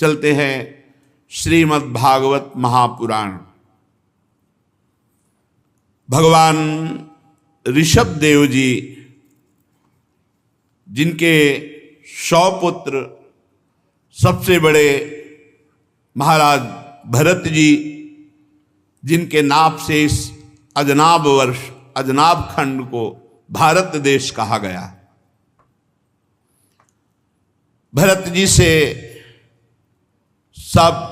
चलते हैं श्रीमद् भागवत महापुराण। भगवान ऋषभ देव जी, जिनके 100 पुत्र सबसे बड़े महाराज भरत जी, जिनके नाम से इस अजनाब वर्ष, अजनाब खंड को भारत देश कहा गया। भरत जी से सब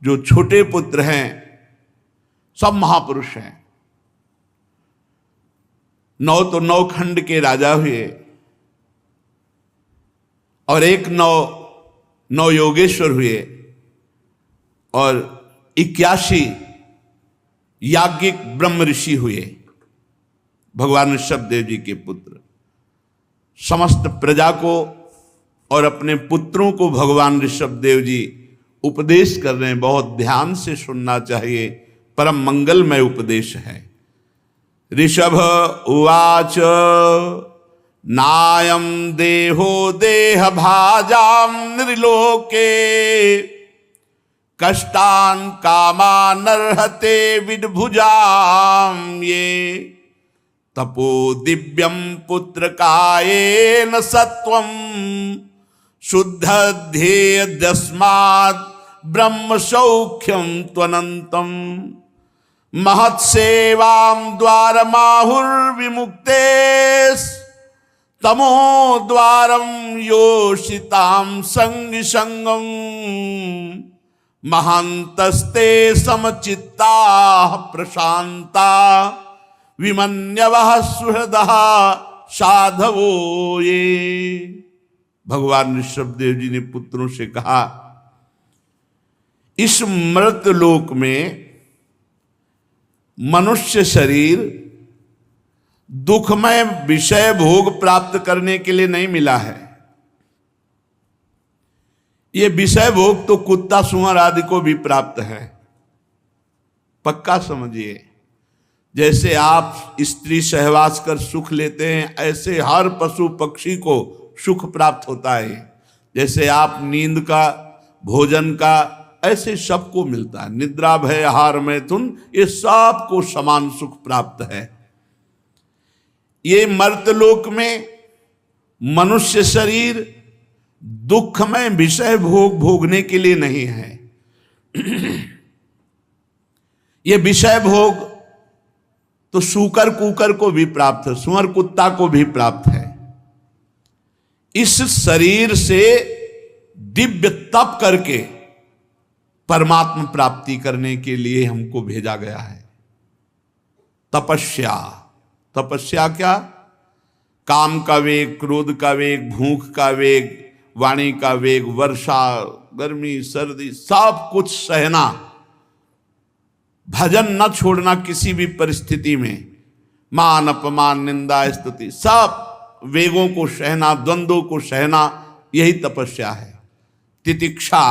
जो छोटे पुत्र हैं सब महापुरुष हैं। 9 तो 9 खंड के राजा हुए और एक 9 योगेश्वर हुए और 81 याज्ञिक ब्रह्म ऋषि हुए। भगवान ऋषभ देव जी के पुत्र समस्त प्रजा को और अपने पुत्रों को भगवान ऋषभ देव जी उपदेश कर रहे हैं। बहुत ध्यान से सुनना चाहिए, परम मंगलमय उपदेश है। ऋषभ उवाच नायं देहो देह भाजाम निर्लोके कष्टान कामानर्हते विदभुजाम ये तपो दिव्यम पुत्र कायेन सत्वम शुद्ध ध्येय दस्मात् ब्रह्म सौख्यम त्वनंतम महत्सेवां द्वारमाहुर्विमुक्ते तमो द्वारम योषितां संग संगम महांतस्ते समचित्ता प्रशांता विमन्यवः सुहृदः साधवो ये। भगवान ऋषभ देव जी ने पुत्रों से कहा, इस मृत लोक में मनुष्य शरीर दुखमय विषय भोग प्राप्त करने के लिए नहीं मिला है। ये विषय भोग तो कुत्ता सुअर आदि को भी प्राप्त है, पक्का समझिए। जैसे आप स्त्री सहवास कर सुख लेते हैं, ऐसे हर पशु पक्षी को सुख प्राप्त होता है। जैसे आप नींद का, भोजन का, ऐसे सबको मिलता है। निद्रा भय आहार मैथुन, ये सबको समान सुख प्राप्त है। ये मर्तलोक में मनुष्य शरीर दुखमय विषय भोग भोगने के लिए नहीं है। ये विषय भोग तो सूकर कुकर को भी प्राप्त है, सुअर कुत्ता को भी प्राप्त है। इस शरीर से दिव्य तप करके परमात्मा प्राप्ति करने के लिए हमको भेजा गया है। तपस्या, तपस्या क्या? काम का वेग, क्रोध का वेग, भूख का वेग, वाणी का वेग, वर्षा, गर्मी, सर्दी, सब कुछ सहना, भजन न छोड़ना किसी भी परिस्थिति में, मान अपमान निंदा स्तुति, सब वेगों को सहना, द्वंद्वों को सहना, यही तपस्या है। तितिक्षा,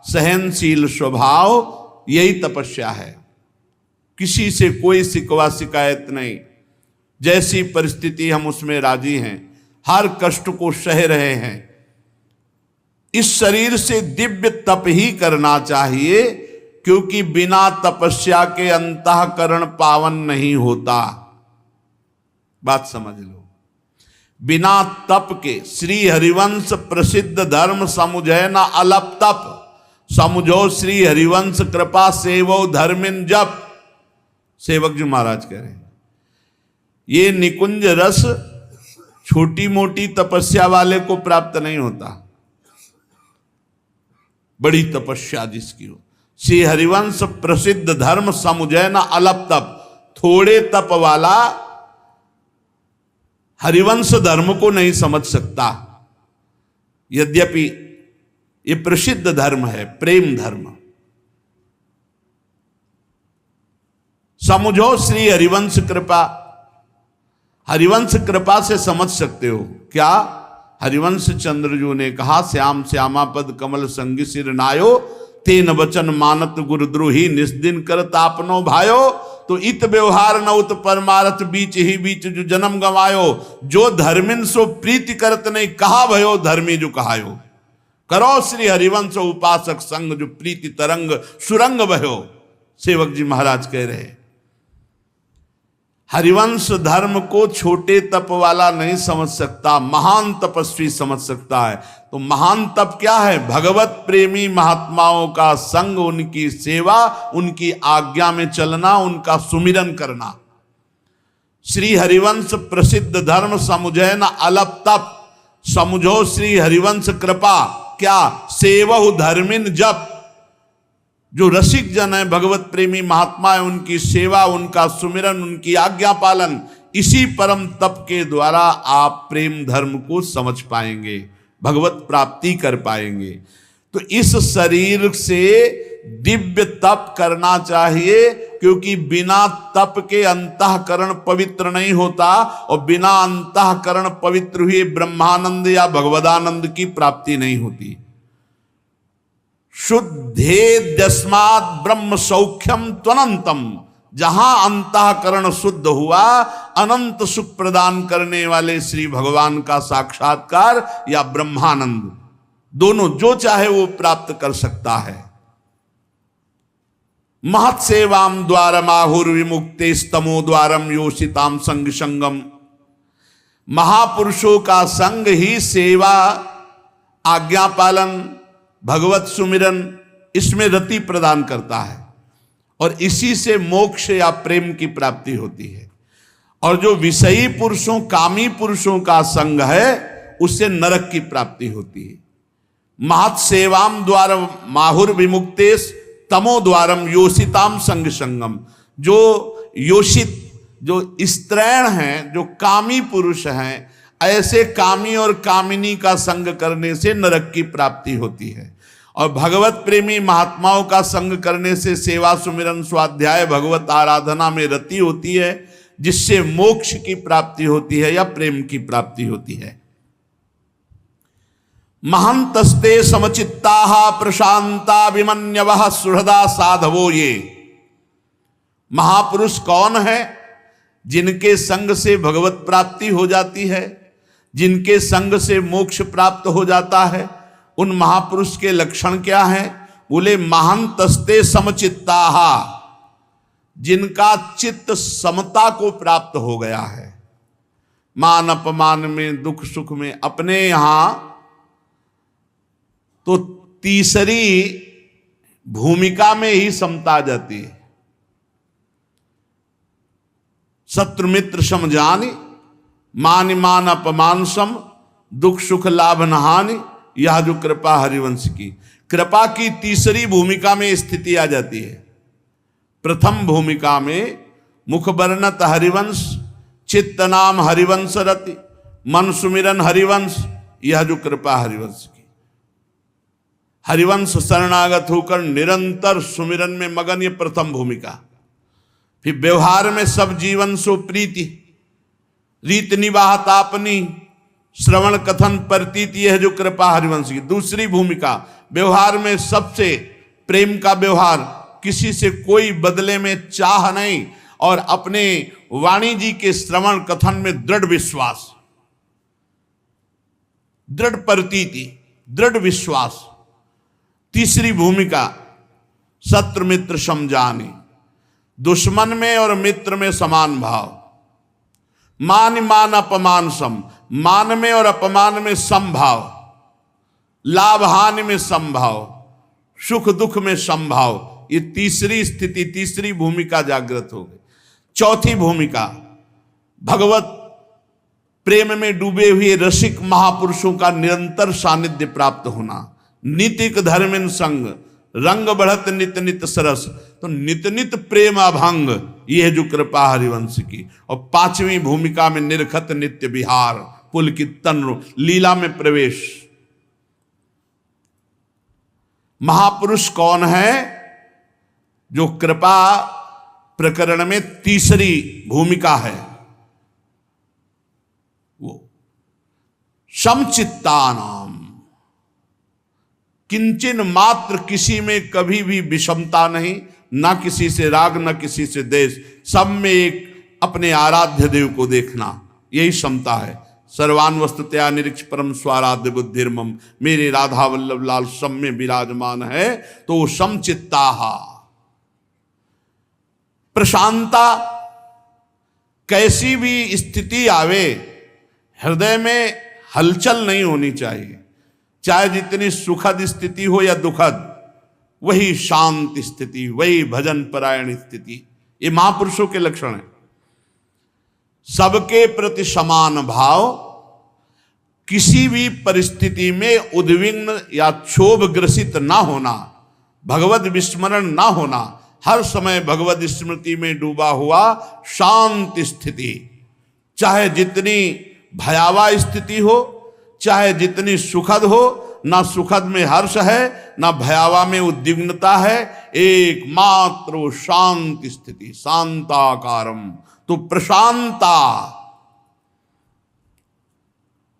सहनशील स्वभाव, यही तपस्या है। किसी से कोई शिकवा शिकायत नहीं, जैसी परिस्थिति हम उसमें राजी हैं, हर कष्ट को सह रहे हैं। इस शरीर से दिव्य तप ही करना चाहिए, क्योंकि बिना तपस्या के अंतःकरण पावन नहीं होता। बात समझ लो। बिना तप के श्री हरिवंश प्रसिद्ध धर्म समुझय न अलप तप, समुझो श्री हरिवंश कृपा सेवो धर्मिन जप। सेवक जी महाराज कह रहे हैं, ये निकुंज रस छोटी मोटी तपस्या वाले को प्राप्त नहीं होता, बड़ी तपस्या जिसकी हो। श्री हरिवंश प्रसिद्ध धर्म समुझय न अलप तप, थोड़े तप वाला हरिवंश धर्म को नहीं समझ सकता। यद्यपि ये प्रसिद्ध धर्म है, प्रेम धर्म। समझो श्री हरिवंश कृपा, हरिवंश कृपा से समझ सकते हो क्या? हरिवंश चंद्रजू ने कहा, श्याम श्यामा पद कमल संगी सिर नायो, तेन वचन मानत गुरुद्रोही निस्दिन करत आपनो भायो। तो इत व्यवहार न उत परमारथ बीच ही बीच जो जन्म गवायो, जो धर्मिन सो प्रीति करत नहीं, कहा भयो धर्मी जो कहायो। करो श्री हरिवंश उपासक संग, जो प्रीति तरंग सुरंग बहो। सेवक जी महाराज कह रहे, हरिवंश धर्म को छोटे तप वाला नहीं समझ सकता, महान तपस्वी समझ सकता है। तो महान तप क्या है? भगवत प्रेमी महात्माओं का संग, उनकी सेवा, उनकी आज्ञा में चलना, उनका सुमिरन करना। श्री हरिवंश प्रसिद्ध धर्म समुझे न अलप तप, समुझो श्री हरिवंश कृपा। क्या? सेवहु धर्मिन जप। जो रसिक जन है, भगवत प्रेमी महात्मा है, उनकी सेवा, उनका सुमिरन, उनकी आज्ञा पालन, इसी परम तप के द्वारा आप प्रेम धर्म को समझ पाएंगे, भगवत प्राप्ति कर पाएंगे। तो इस शरीर से दिव्य तप करना चाहिए, क्योंकि बिना तप के अंतःकरण पवित्र नहीं होता, और बिना अंतःकरण पवित्र हुए ब्रह्मानंद या भगवदानंद की प्राप्ति नहीं होती। शुद्धेद्यस्मात् ब्रह्म सौख्यम त्वनंतम, जहां अंतःकरण शुद्ध हुआ, अनंत सुख प्रदान करने वाले श्री भगवान का साक्षात्कार या ब्रह्मानंद, दोनों जो चाहे वो प्राप्त कर सकता है। महत सेवाम द्वारमाहुर विमुक्ते स्तमो द्वारम योषिताम संग संगम। महापुरुषों का संग ही सेवा, आज्ञा पालन, भगवत सुमिरन, इसमें रति प्रदान करता है, और इसी से मोक्ष या प्रेम की प्राप्ति होती है। और जो विषयी पुरुषों, कामी पुरुषों का संग है, उससे नरक की प्राप्ति होती है। महत सेवाम द्वारम माहुर विमुक्तेश तमो द्वारम योषिताम संग संगम। जो योषित, जो स्त्रैण हैं, जो कामी पुरुष हैं, ऐसे कामी और कामिनी का संग करने से नरक की प्राप्ति होती है। और भगवत प्रेमी महात्माओं का संग करने से सेवा सुमिरन स्वाध्याय भगवत आराधना में रति होती है, जिससे मोक्ष की प्राप्ति होती है या प्रेम की प्राप्ति होती है। महंतस्ते समचित्ताः प्रशांता विमन्यवः सुहृदा साधवो। ये महापुरुष कौन है? जिनके संग से भगवत प्राप्ति हो जाती है, जिनके संग से मोक्ष प्राप्त हो जाता है। उन महापुरुष के लक्षण क्या हैं? बोले महंतस्ते समचित्ताः, जिनका चित्त समता को प्राप्त हो गया है। मान अपमान में, दुख सुख में, अपने यहां तो तीसरी भूमिका में ही समता आ जाती है। शत्रु मित्र सम जानि, मान मान अपमान सम, दुख सुख लाभ न हानि, यह जो कृपा हरिवंश की। कृपा की तीसरी भूमिका में स्थिति आ जाती है। प्रथम भूमिका में मुख वर्णत हरिवंश, चित्त नाम हरिवंश रति, मन सुमिरन हरिवंश, यह जो कृपा हरिवंश की। हरिवंश शरणागत होकर निरंतर सुमिरन में मगन, ये प्रथम भूमिका। फिर व्यवहार में सब जीवन सो प्रीति, रीत निवाह तापनी, श्रवण कथन प्रतीति, यह जो कृपा हरिवंश की। दूसरी भूमिका, व्यवहार में सबसे प्रेम का व्यवहार, किसी से कोई बदले में चाह नहीं, और अपने वाणी जी के श्रवण कथन में दृढ़ विश्वास, दृढ़ प्रतीति, दृढ़ विश्वास। तीसरी भूमिका, शत्रु मित्र समझानी, दुश्मन में और मित्र में समान भाव। मान मान अपमान सम, मान में और अपमान में समभाव, लाभ हानि में समभाव, सुख दुख में समभाव। ये तीसरी स्थिति, तीसरी भूमिका जागृत हो गई। चौथी भूमिका, भगवत प्रेम में डूबे हुए रसिक महापुरुषों का निरंतर सानिध्य प्राप्त होना। नितिक धर्मिन संग, रंग बढ़त नित नित सरस, तो नित नित प्रेम अभंग, यह जो कृपा हरिवंश की। और पांचवी भूमिका में निरखत नित्य विहार, पुलकित तन, लीला में प्रवेश। महापुरुष कौन है? जो कृपा प्रकरण में तीसरी भूमिका है, वो समचित्तानाम, किंचन मात्र किसी में कभी भी विषमता नहीं, ना किसी से राग, ना किसी से द्वेष, सब में एक अपने आराध्य देव को देखना, यही समता है। सर्वान वस्तुतया निरीक्ष परम स्वाराध्य बुद्धिर्मम, मेरे राधा वल्लभ लाल सम में विराजमान है। तो समचित्ता, प्रशांता, कैसी भी स्थिति आवे हृदय में हलचल नहीं होनी चाहिए, चाहे जितनी सुखद स्थिति हो या दुखद, वही शांत स्थिति, वही भजन परायण स्थिति। ये महापुरुषों के लक्षण है। सबके प्रति समान भाव, किसी भी परिस्थिति में उद्विग्न या क्षोभ ग्रसित ना होना, भगवत विस्मरण ना होना, हर समय भगवत स्मृति में डूबा हुआ शांत स्थिति, चाहे जितनी भयावह स्थिति हो, चाहे जितनी सुखद हो, ना सुखद में हर्ष है ना भयावह में उद्विग्नता है, एकमात्र वो शांत स्थिति, शांताकारम। तो प्रशांता,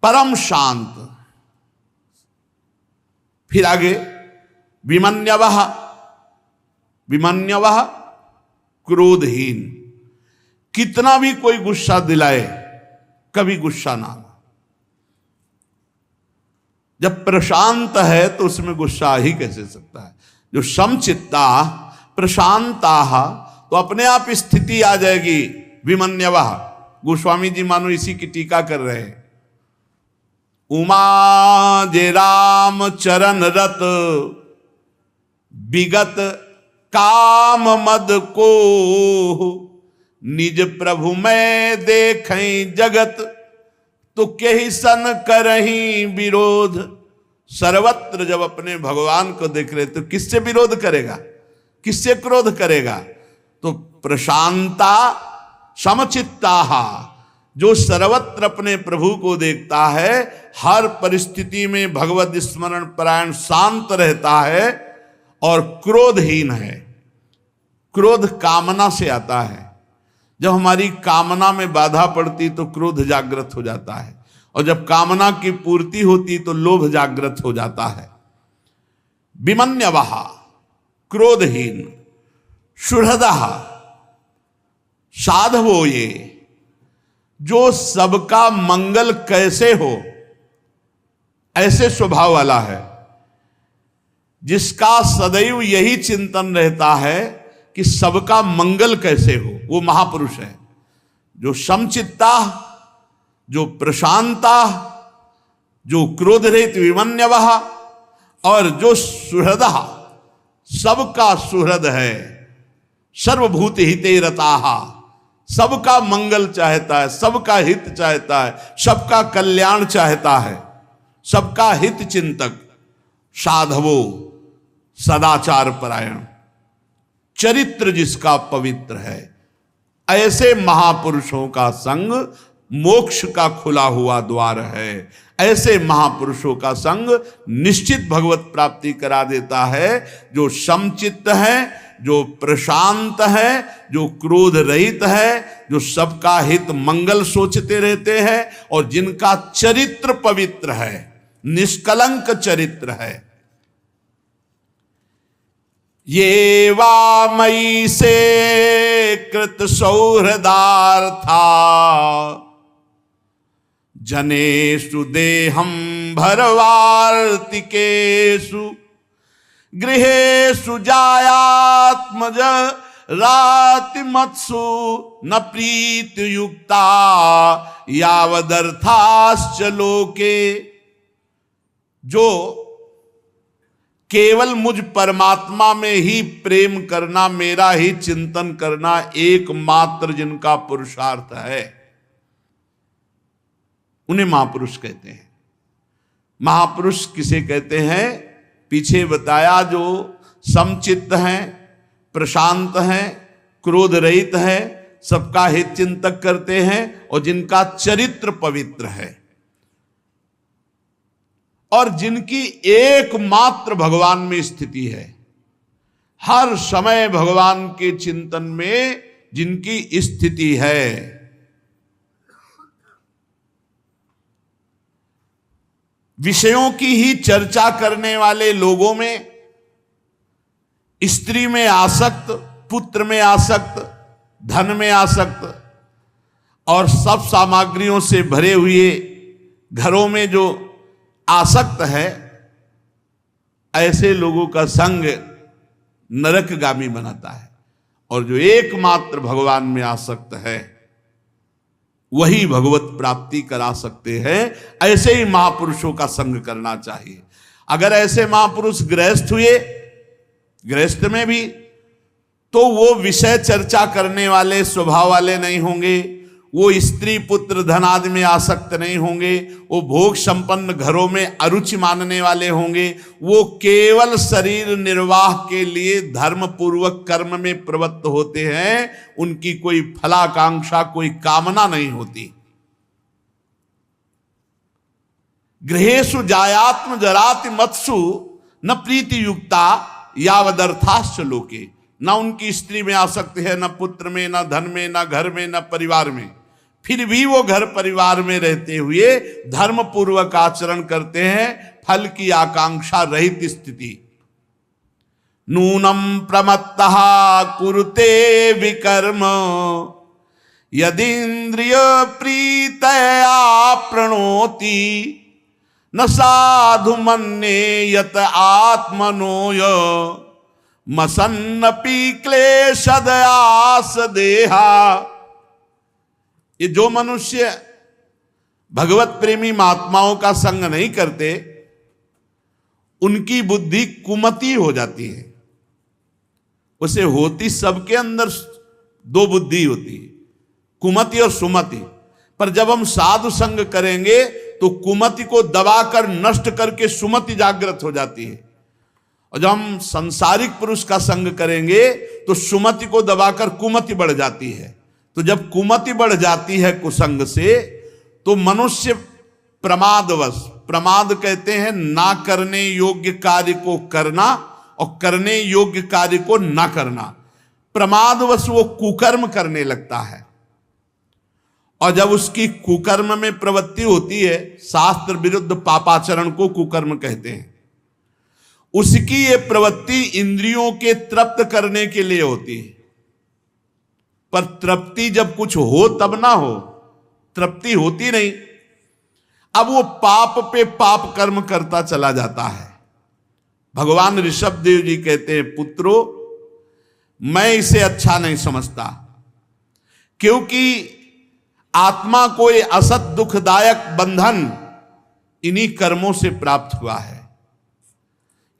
परम शांत। फिर आगे विमन्यवः, विमन्यवः क्रोधहीन, कितना भी कोई गुस्सा दिलाए कभी गुस्सा ना। जब प्रशांत है तो उसमें गुस्सा आ ही कैसे सकता है। जो समचित्ता प्रशांता, तो अपने आप स्थिति आ जाएगी। विमन्यवः, गोस्वामी जी मानो इसी की टीका कर रहे हैं। उमा जे राम चरण रत, विगत काम मद को, निज प्रभु में देखें जगत, तो केहि सन करहीं विरोध। सर्वत्र जब अपने भगवान को देख रहे तो किससे विरोध करेगा, किससे क्रोध करेगा। तो प्रशांता समचित्ता, जो सर्वत्र अपने प्रभु को देखता है, हर परिस्थिति में भगवत स्मरण परायण शांत रहता है और क्रोधहीन है। क्रोध कामना से आता है। जब हमारी कामना में बाधा पड़ती तो क्रोध जागृत हो जाता है, और जब कामना की पूर्ति होती तो लोभ जागृत हो जाता है। विमन्यवः क्रोधहीन, सुहृदः साधवो, ये जो सबका मंगल कैसे हो ऐसे स्वभाव वाला है, जिसका सदैव यही चिंतन रहता है कि सबका मंगल कैसे हो, वो महापुरुष है। जो समचित्ता, जो प्रशांता, जो क्रोध रहित विमन्यवः, और जो सुहृदः, सबका सुहृद है। सर्वभूत हिते रताः, सबका मंगल चाहता है, सबका हित चाहता है, सबका कल्याण चाहता है, सबका हित चिंतक। साधवो सदाचार परायण, चरित्र जिसका पवित्र है, ऐसे महापुरुषों का संग मोक्ष का खुला हुआ द्वार है। ऐसे महापुरुषों का संग निश्चित भगवत प्राप्ति करा देता है। जो समचित्त है, जो प्रशांत है, जो क्रोध रहित है, जो सबका हित मंगल सोचते रहते हैं, और जिनका चरित्र पवित्र है, निष्कलंक चरित्र है। ये वा मयि से कृत सौहृदार्था, जनेषु देहं भरवार्तिकेषु, गृहेषु जायात्मज रातिमत्सु, न प्रीतियुक्ता यावदर्थाश्च लोके। जो केवल मुझ परमात्मा में ही प्रेम करना, मेरा ही चिंतन करना एकमात्र जिनका पुरुषार्थ है, उन्हें महापुरुष कहते हैं। महापुरुष किसे कहते हैं, पीछे बताया। जो समचित्त हैं, प्रशांत हैं, क्रोध रहित हैं, सबका हित चिंतक करते हैं, और जिनका चरित्र पवित्र है, और जिनकी एकमात्र भगवान में स्थिति है। हर समय भगवान के चिंतन में जिनकी स्थिति है। विषयों की ही चर्चा करने वाले लोगों में, स्त्री में आसक्त, पुत्र में आसक्त, धन में आसक्त, और सब सामग्रियों से भरे हुए घरों में जो आसक्त है, ऐसे लोगों का संग नरकगामी बनाता है। और जो एकमात्र भगवान में आसक्त है वही भगवत प्राप्ति करा सकते हैं। ऐसे ही महापुरुषों का संग करना चाहिए। अगर ऐसे महापुरुष गृहस्थ हुए, गृहस्थ में भी, तो वो विषय चर्चा करने वाले स्वभाव वाले नहीं होंगे, वो स्त्री पुत्र धन आदि में आसक्त नहीं होंगे, वो भोग संपन्न घरों में अरुचि मानने वाले होंगे, वो केवल शरीर निर्वाह के लिए धर्म पूर्वक कर्म में प्रवृत्त होते हैं, उनकी कोई फलाकांक्षा, कोई कामना नहीं होती। गृहेषु जायात्म जराति मत्सु न प्रीति युक्ता यावदर्थाश्च लोके। न उनकी स्त्री में आसक्ति है, न पुत्र में, न धन में, न घर में, न परिवार में, फिर भी वो घर परिवार में रहते हुए धर्म पूर्वक आचरण करते हैं, फल की आकांक्षा रहित स्थिति। नूनम प्रमत्तः कुरुते विकर्म यदीन्द्रिय प्रीतया प्रणोति न साधु मन्ये यत आत्मनोय मसन्नपि क्लेशदयास देहा। ये जो मनुष्य भगवत प्रेमी महात्माओं का संग नहीं करते, उनकी बुद्धि कुमति हो जाती है। उसे होती, सबके अंदर दो बुद्धि होती है, कुमति और सुमति। पर जब हम साधु संग करेंगे तो कुमति को दबाकर नष्ट करके सुमति जागृत हो जाती है। और जब हम संसारिक पुरुष का संग करेंगे तो सुमति को दबाकर कुमति बढ़ जाती है। तो जब कुमति बढ़ जाती है कुसंग से, तो मनुष्य प्रमादवश, प्रमाद कहते हैं ना करने योग्य कार्य को करना और करने योग्य कार्य को ना करना, प्रमादवश वो कुकर्म करने लगता है। और जब उसकी कुकर्म में प्रवृत्ति होती है, शास्त्र विरुद्ध पापाचरण को कुकर्म कहते हैं, उसकी ये प्रवृत्ति इंद्रियों के तृप्त करने के लिए होती है। पर तृप्ति जब कुछ हो तब ना हो, तृप्ति होती नहीं। अब वो पाप पे पाप कर्म करता चला जाता है। भगवान ऋषभ देव जी कहते हैं, पुत्रो मैं इसे अच्छा नहीं समझता, क्योंकि आत्मा को ये असत दुखदायक बंधन इन्हीं कर्मों से प्राप्त हुआ है।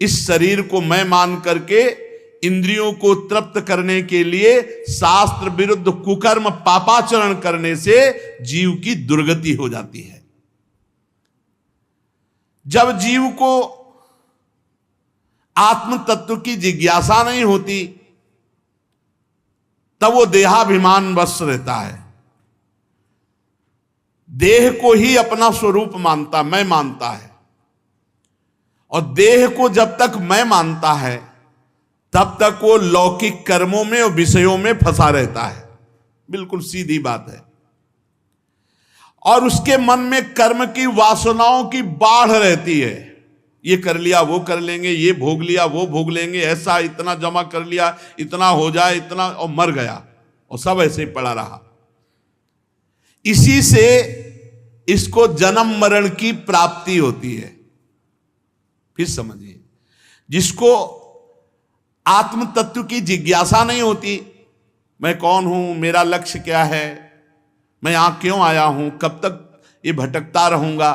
इस शरीर को मैं मान करके इंद्रियों को तृप्त करने के लिए शास्त्र विरुद्ध कुकर्म पापाचरण करने से जीव की दुर्गति हो जाती है। जब जीव को आत्म तत्व की जिज्ञासा नहीं होती, तब वो देहाभिमान वश रहता है, देह को ही अपना स्वरूप मानता, मैं मानता है। और देह को जब तक मैं मानता है तब तक वो लौकिक कर्मों में और विषयों में फंसा रहता है। बिल्कुल सीधी बात है। और उसके मन में कर्म की वासनाओं की बाढ़ रहती है। ये कर लिया, वो कर लेंगे, ये भोग लिया, वो भोग लेंगे, ऐसा इतना जमा कर लिया, इतना हो जाए, इतना, और मर गया, और सब ऐसे ही पड़ा रहा। इसी से इसको जन्म मरण की प्राप्ति होती है। फिर समझिए, जिसको आत्म तत्व की जिज्ञासा नहीं होती, मैं कौन हूं, मेरा लक्ष्य क्या है, मैं यहां क्यों आया हूं, कब तक ये भटकता रहूंगा,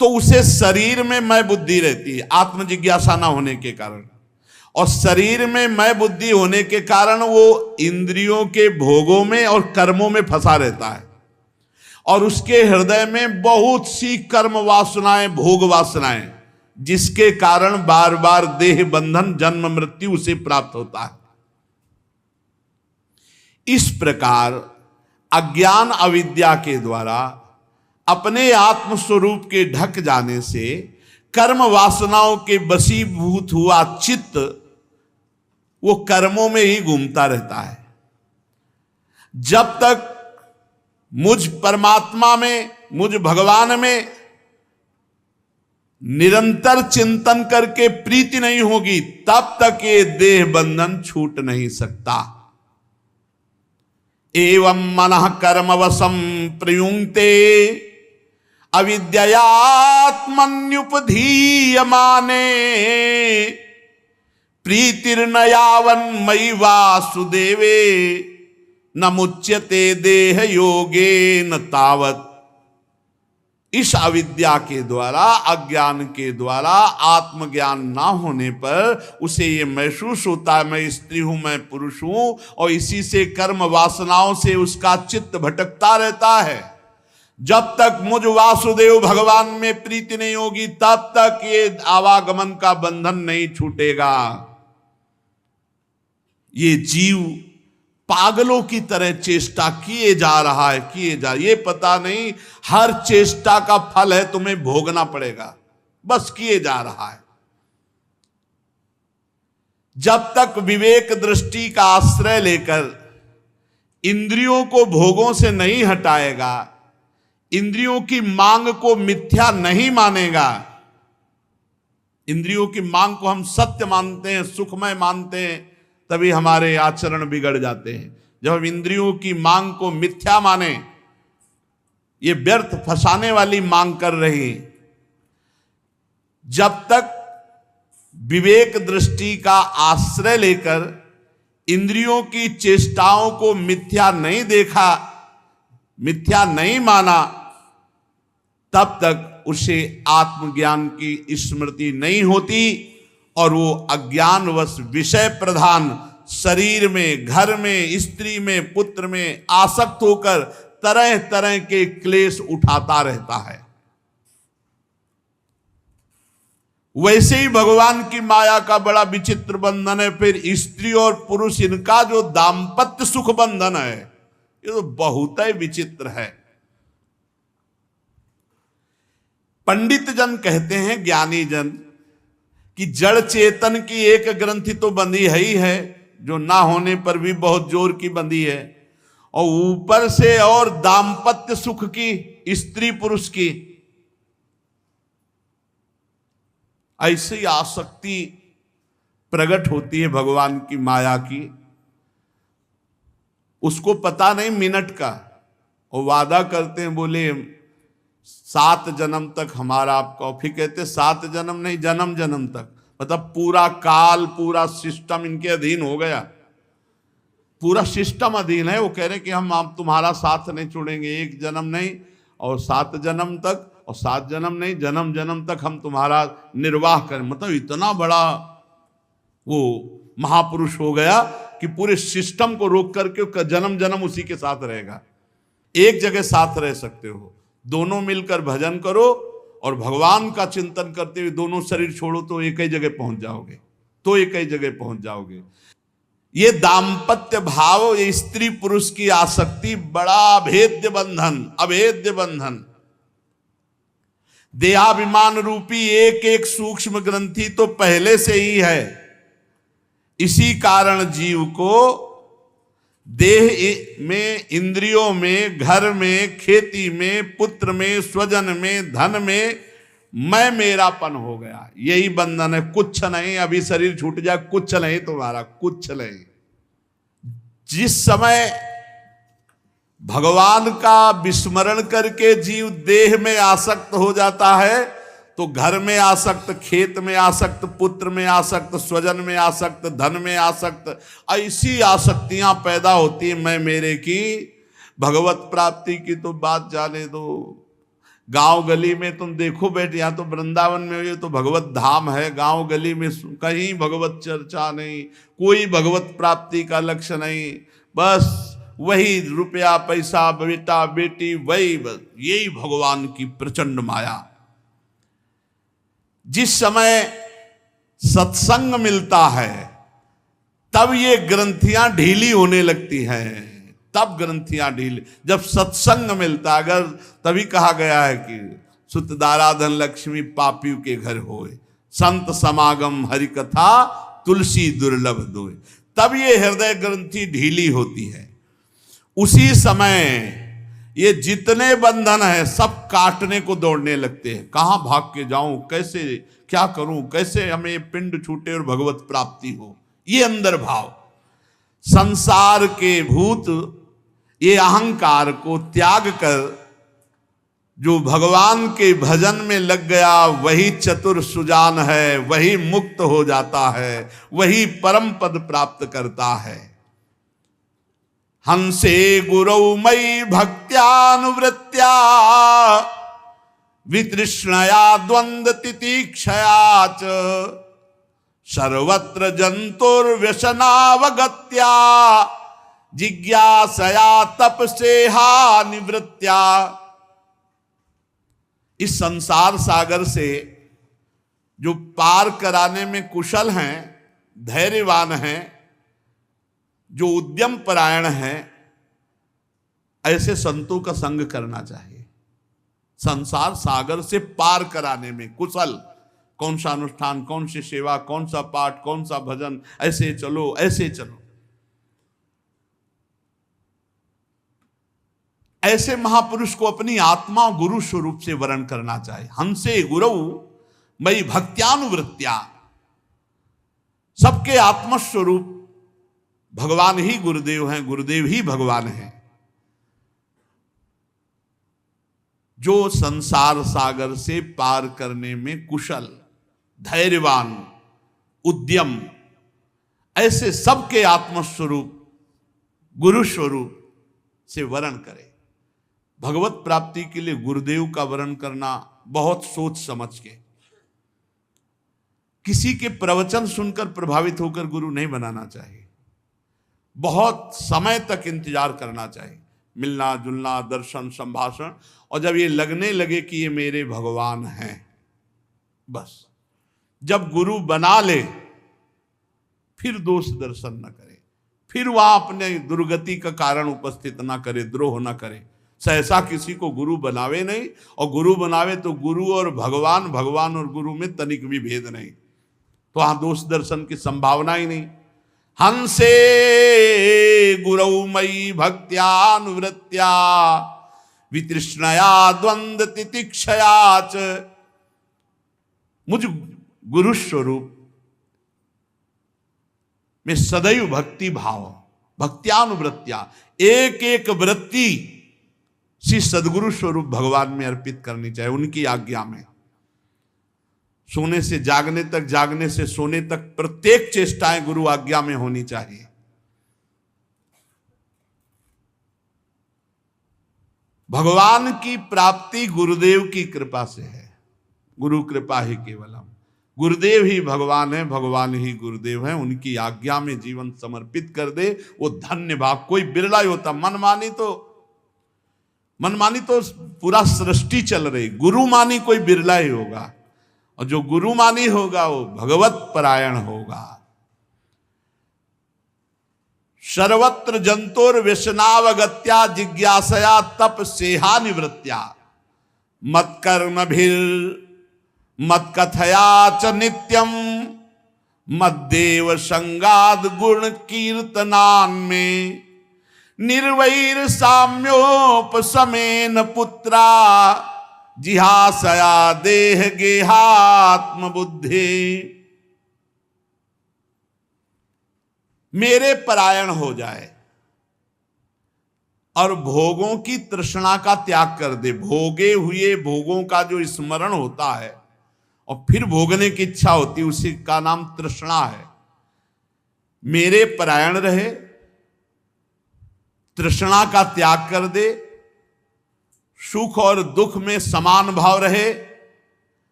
तो उसे शरीर में मैं बुद्धि रहती है, आत्म जिज्ञासा ना होने के कारण। और शरीर में मैं बुद्धि होने के कारण वो इंद्रियों के भोगों में और कर्मों में फंसा रहता है। और उसके हृदय में बहुत सी कर्म वासनाएं, भोग वासनाएं, जिसके कारण बार बार देह बंधन, जन्म मृत्यु उसे प्राप्त होता है। इस प्रकार अज्ञान अविद्या के द्वारा अपने आत्म स्वरूप के ढक जाने से कर्म वासनाओं के वशीभूत हुआ चित्त वो कर्मों में ही घूमता रहता है। जब तक मुझ परमात्मा में, मुझ भगवान में निरंतर चिंतन करके प्रीति नहीं होगी, तब तक ये देह बंधन छूट नहीं सकता। एवं मनः कर्मवशं प्रयुंक्ते अविद्ययात्मन्युपधीयमाने प्रीतिर्नयावन मयि वासुदेवे न मुच्यते देह योगे न तावत। इस अविद्या के द्वारा, अज्ञान के द्वारा, आत्मज्ञान ना होने पर उसे ये महसूस होता है मैं स्त्री हूं, मैं पुरुष हूं, और इसी से कर्म वासनाओं से उसका चित्त भटकता रहता है। जब तक मुझ वासुदेव भगवान में प्रीति नहीं होगी तब तक ये आवागमन का बंधन नहीं छूटेगा। ये जीव पागलों की तरह चेष्टा किए जा रहा है, ये पता नहीं हर चेष्टा का फल है तुम्हें भोगना पड़ेगा, बस किए जा रहा है। जब तक विवेक दृष्टि का आश्रय लेकर इंद्रियों को भोगों से नहीं हटाएगा, इंद्रियों की मांग को मिथ्या नहीं मानेगा, इंद्रियों की मांग को हम सत्य मानते हैं, सुखमय मानते हैं, तभी हमारे आचरण बिगड़ जाते हैं। जब हम इंद्रियों की मांग को मिथ्या माने, ये व्यर्थ फंसाने वाली मांग कर रही, जब तक विवेक दृष्टि का आश्रय लेकर इंद्रियों की चेष्टाओं को मिथ्या नहीं देखा, मिथ्या नहीं माना, तब तक उसे आत्मज्ञान की स्मृति नहीं होती और वो अज्ञानवश विषय प्रधान शरीर में, घर में, स्त्री में, पुत्र में आसक्त होकर तरह तरह के क्लेश उठाता रहता है। वैसे ही भगवान की माया का बड़ा विचित्र बंधन है। फिर स्त्री और पुरुष, इनका जो दाम्पत्य सुख बंधन है, ये तो बहुत ही विचित्र है। पंडित जन कहते हैं, ज्ञानी जन, कि जड़ चेतन की एक ग्रंथि तो बंधी है ही है, जो ना होने पर भी बहुत जोर की बंधी है, और ऊपर से और दाम्पत्य सुख की, स्त्री पुरुष की ऐसी आसक्ति प्रकट होती है भगवान की माया की। उसको पता नहीं मिनट का, वो वादा करते हैं, बोले 7 जन्म तक हमारा आपका, फिर कहते 7 जन्म नहीं, जन्म जन्म तक, मतलब पूरा काल, पूरा सिस्टम इनके अधीन हो गया, पूरा सिस्टम अधीन है। वो कह रहे कि हम आप तुम्हारा साथ नहीं छोड़ेंगे, 1 जन्म नहीं और 7 जन्म तक, और 7 जन्म नहीं, जन्म जन्म तक हम तुम्हारा निर्वाह करें। मतलब इतना बड़ा वो महापुरुष हो गया कि पूरे सिस्टम को रोक करके जन्म जन्म उसी के साथ रहेगा। एक जगह साथ रह सकते हो, दोनों मिलकर भजन करो और भगवान का चिंतन करते हुए दोनों शरीर छोड़ो तो एक ही जगह पहुंच जाओगे, तो एक ही जगह पहुंच जाओगे। ये दाम्पत्य भाव, ये स्त्री पुरुष की आसक्ति बड़ा अभेद्य बंधन, अभेद्य बंधन। देहाभिमान रूपी एक एक सूक्ष्म ग्रंथि तो पहले से ही है। इसी कारण जीव को देह में, इंद्रियों में, घर में, खेती में, पुत्र में, स्वजन में, धन में मैं मेरापन हो गया। यही बंधन है, कुछ नहीं। अभी शरीर छूट जाए, कुछ नहीं तुम्हारा, कुछ नहीं। जिस समय भगवान का विस्मरण करके जीव देह में आसक्त हो जाता है, तो घर में आसक्त, खेत में आसक्त, पुत्र में आसक्त, स्वजन में आसक्त, धन में आसक्त, ऐसी आसक्तियां पैदा होती है मैं मेरे की। भगवत प्राप्ति की तो बात जाने दो। गांव गली में तुम देखो बैठे, यहाँ तो वृंदावन में ये तो भगवत धाम है, गांव गली में कहीं भगवत चर्चा नहीं, कोई भगवत प्राप्ति का लक्ष्य नहीं, बस वही रुपया पैसा, बेटा बेटी, वही बस, यही भगवान की प्रचंड माया। जिस समय सत्संग मिलता है तब ये ग्रंथियां ढीली होने लगती हैं, तब ग्रंथियां ढीली, जब सत्संग मिलता, अगर तभी कहा गया है कि सुत दाराधन लक्ष्मी पापियों के घर होए, संत समागम हरि कथा तुलसी दुर्लभ दोए, तब ये हृदय ग्रंथि ढीली होती है। उसी समय ये जितने बंधन है सब काटने को दौड़ने लगते हैं। कहाँ भाग के जाऊं, कैसे क्या करूं, कैसे हमें पिंड छूटे और भगवत प्राप्ति हो, ये अंदर भाव। संसार के भूत ये अहंकार को त्याग कर जो भगवान के भजन में लग गया वही चतुर सुजान है, वही मुक्त हो जाता है, वही परम पद प्राप्त करता है। हंसे गुरौ मयि भक्त्यानुवृत्त्या वितृष्णया द्वंद्व तितिक्षया च सर्वत्र जंतुर्व्यसनावगत्या जिज्ञासया तपसेहा निवृत्त्या। इस संसार सागर से जो पार कराने में कुशल हैं, धैर्यवान हैं, जो उद्यम परायण हैं, ऐसे संतों का संग करना चाहिए। संसार सागर से पार कराने में कुशल, कौन सा अनुष्ठान, कौन सी सेवा, कौन सा पाठ, कौन सा भजन, ऐसे चलो ऐसे चलो, ऐसे महापुरुष को अपनी आत्मा गुरु स्वरूप से वर्ण करना चाहिए। हंसे गुरु मयि भक्त्यानुवृत्त्या, सबके आत्मस्वरूप भगवान ही गुरुदेव हैं, गुरुदेव ही भगवान हैं। जो संसार सागर से पार करने में कुशल, धैर्यवान, उद्यम, ऐसे सबके आत्मस्वरूप गुरु स्वरूप से वर्ण करे। भगवत प्राप्ति के लिए गुरुदेव का वर्ण करना बहुत सोच समझ के, किसी के प्रवचन सुनकर प्रभावित होकर गुरु नहीं बनाना चाहिए। बहुत समय तक इंतजार करना चाहिए, मिलना जुलना, दर्शन, संभाषण, और जब ये लगने लगे कि ये मेरे भगवान हैं, बस जब गुरु बना ले फिर दोष दर्शन न करे, फिर वह अपने दुर्गति का कारण उपस्थित ना करे, द्रोह ना करे। सहसा किसी को गुरु बनावे नहीं, और गुरु बनावे तो गुरु और भगवान, भगवान और गुरु में तनिक भी भेद नहीं, तो वहां दोष दर्शन की संभावना ही नहीं। हंसे गुरौ मयि भक्त्यानुवृत्त्या वितृष्णया द्वंद्व तितिक्षया च। मुझ गुरु स्वरूप में सदैव भक्ति भाव, भक्त्यानुवृत्त्या, एक एक वृत्ति श्री सदगुरु स्वरूप भगवान में अर्पित करनी चाहिए, उनकी आज्ञा में। सोने से जागने तक, जागने से सोने तक प्रत्येक चेष्टाएं गुरु आज्ञा में होनी चाहिए। भगवान की प्राप्ति गुरुदेव की कृपा से है, गुरु कृपा ही केवलम। गुरुदेव ही भगवान है, भगवान ही गुरुदेव है। उनकी आज्ञा में जीवन समर्पित कर दे वो धन्य भाग। कोई बिरला ही होता, मनमानी तो पूरा सृष्टि चल रही, गुरुमानी कोई बिरला ही होगा, और जो गुरुमानी होगा वो भगवत परायण होगा। सर्वत्र जंतुर्व्यसनावगत्या जिज्ञासया तपसेहा निवृत्त्या मत्कर्मभिर मत्कथया च नित्यम मद्देव संगाद गुण कीर्तनान में निर्वैर साम्योपसमेन पुत्रा जिहासया देह गेहात्म बुद्धि। मेरे परायण हो जाए और भोगों की तृष्णा का त्याग कर दे। भोगे हुए भोगों का जो स्मरण होता है और फिर भोगने की इच्छा होती है, उसी का नाम तृष्णा है। मेरे परायण रहे, तृष्णा का त्याग कर दे, सुख और दुख में समान भाव रहे।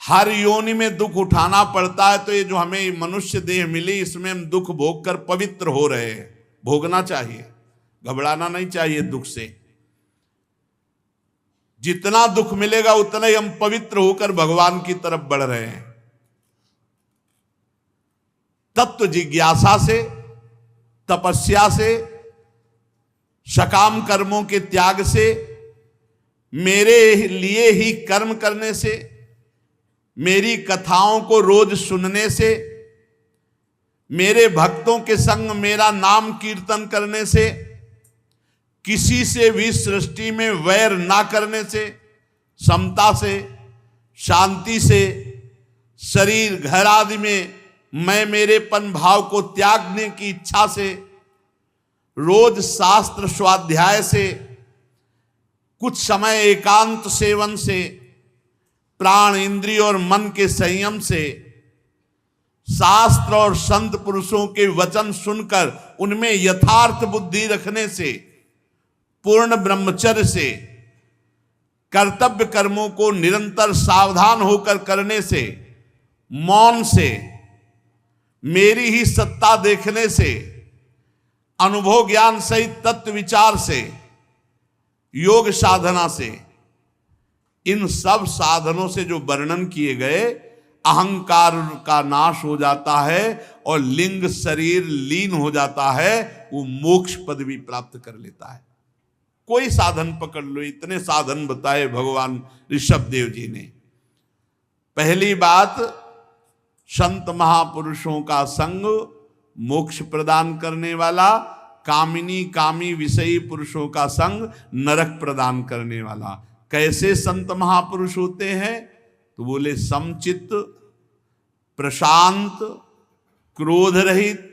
हर योनि में दुख उठाना पड़ता है, तो ये जो हमें मनुष्य देह मिली इसमें हम दुख भोग कर पवित्र हो रहे हैं। भोगना चाहिए, घबराना नहीं चाहिए दुख से। जितना दुख मिलेगा उतना ही हम पवित्र होकर भगवान की तरफ बढ़ रहे हैं। तत्व जिज्ञासा से, तपस्या से, सकाम कर्मों के त्याग से, मेरे लिए ही कर्म करने से, मेरी कथाओं को रोज सुनने से, मेरे भक्तों के संग मेरा नाम कीर्तन करने से, किसी से भी सृष्टि में वैर ना करने से, समता से, शांति से, शरीर घर आदि में मैं मेरेपन भाव को त्यागने की इच्छा से, रोज शास्त्र स्वाध्याय से, कुछ समय एकांत सेवन से, प्राण इंद्रिय और मन के संयम से, शास्त्र और संत पुरुषों के वचन सुनकर उनमें यथार्थ बुद्धि रखने से, पूर्ण ब्रह्मचर्य से, कर्तव्य कर्मों को निरंतर सावधान होकर करने से, मौन से, मेरी ही सत्ता देखने से, अनुभव ज्ञान सहित तत्व विचार से, योग साधना से, इन सब साधनों से जो वर्णन किए गए, अहंकार का नाश हो जाता है और लिंग शरीर लीन हो जाता है, वो मोक्ष पदवी प्राप्त कर लेता है। कोई साधन पकड़ लो, इतने साधन बताए भगवान ऋषभ देव जी ने। पहली बात, संत महापुरुषों का संग मोक्ष प्रदान करने वाला, कामिनी कामी विषयी पुरुषों का संग नरक प्रदान करने वाला। कैसे संत महापुरुष होते हैं? तो बोले समचित्त, प्रशांत, क्रोध रहित,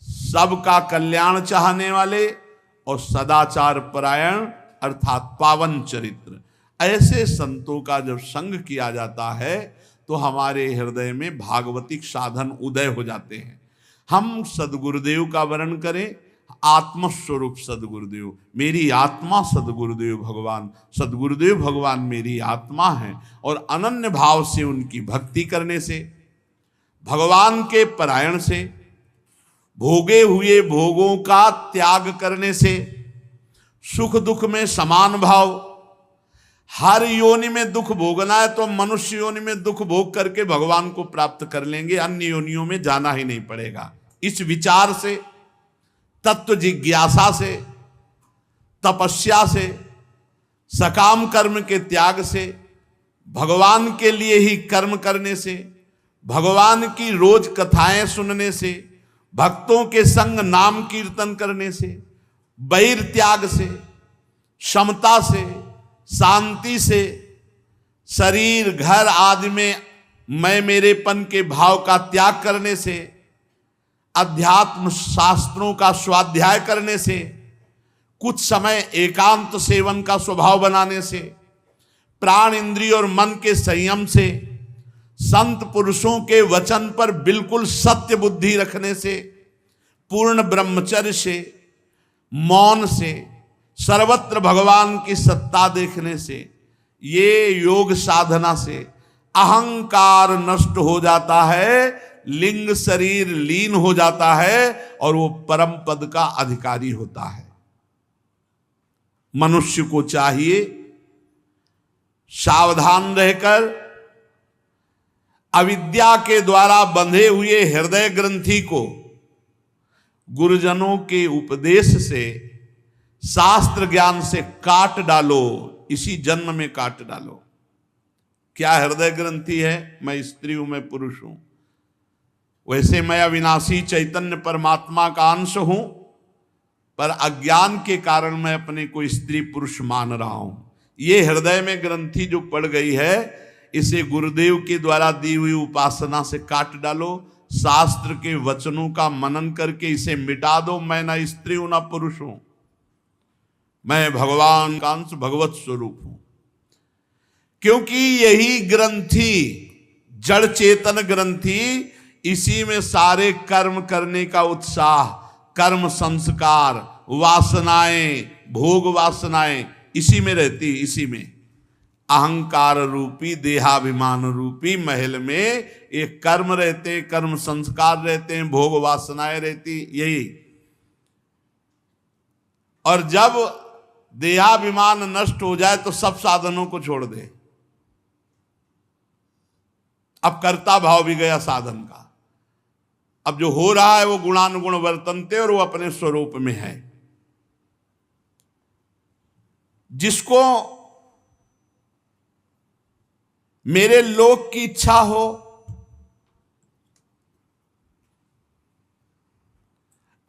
सबका कल्याण चाहने वाले और सदाचार परायण अर्थात पावन चरित्र। ऐसे संतों का जब संग किया जाता है तो हमारे हृदय में भागवतिक साधन उदय हो जाते हैं। हम सदगुरुदेव का वर्णन करें, आत्मस्वरूप सदगुरुदेव, मेरी आत्मा सदगुरुदेव भगवान, सदगुरुदेव भगवान मेरी आत्मा है, और अनन्य भाव से उनकी भक्ति करने से, भगवान के परायण से, भोगे हुए भोगों का त्याग करने से, सुख दुख में समान भाव, हर योनि में दुख भोगना है तो मनुष्य योनि में दुख भोग करके भगवान को प्राप्त कर लेंगे, अन्य योनियों में जाना ही नहीं पड़ेगा। इस विचार से, तत्व जिज्ञासा से, तपस्या से, सकाम कर्म के त्याग से, भगवान के लिए ही कर्म करने से, भगवान की रोज कथाएं सुनने से, भक्तों के संग नाम कीर्तन करने से, बैर त्याग से, क्षमता से, शांति से, शरीर घर आदि में मैं मेरेपन के भाव का त्याग करने से, अध्यात्म शास्त्रों का स्वाध्याय करने से, कुछ समय एकांत सेवन का स्वभाव बनाने से, प्राण इंद्रिय और मन के संयम से, संत पुरुषों के वचन पर बिल्कुल सत्य बुद्धि रखने से, पूर्ण ब्रह्मचर्य से, मौन से, सर्वत्र भगवान की सत्ता देखने से, ये योग साधना से अहंकार नष्ट हो जाता है, लिंग शरीर लीन हो जाता है और वो परम पद का अधिकारी होता है। मनुष्य को चाहिए सावधान रहकर अविद्या के द्वारा बंधे हुए हृदय ग्रंथि को गुरुजनों के उपदेश से, शास्त्र ज्ञान से काट डालो, इसी जन्म में काट डालो। क्या हृदय ग्रंथि है? मैं स्त्री हूं, मैं पुरुष हूं। वैसे मैं अविनाशी चैतन्य परमात्मा का अंश हूं, पर अज्ञान के कारण मैं अपने को स्त्री पुरुष मान रहा हूं। ये हृदय में ग्रंथि जो पड़ गई है, इसे गुरुदेव के द्वारा दी हुई उपासना से काट डालो, शास्त्र के वचनों का मनन करके इसे मिटा दो। मैं ना स्त्री हूं ना पुरुष हूं, मैं भगवान का अंश, भगवत स्वरूप हूं। क्योंकि यही ग्रंथि, जड़ चेतन ग्रंथि, इसी में सारे कर्म करने का उत्साह, कर्म संस्कार, वासनाएं, भोग वासनाएं इसी में रहती, इसी में अहंकार रूपी देहाभिमान रूपी महल में एक कर्म रहते, कर्म संस्कार रहते हैं, भोग वासनाएं रहती, यही। और जब देहाभिमान नष्ट हो जाए तो सब साधनों को छोड़ दे। अब कर्ता भाव भी गया साधन का। अब जो हो रहा है वो गुणानुगुण वर्तनते और वो अपने स्वरूप में है। जिसको मेरे लोक की इच्छा हो,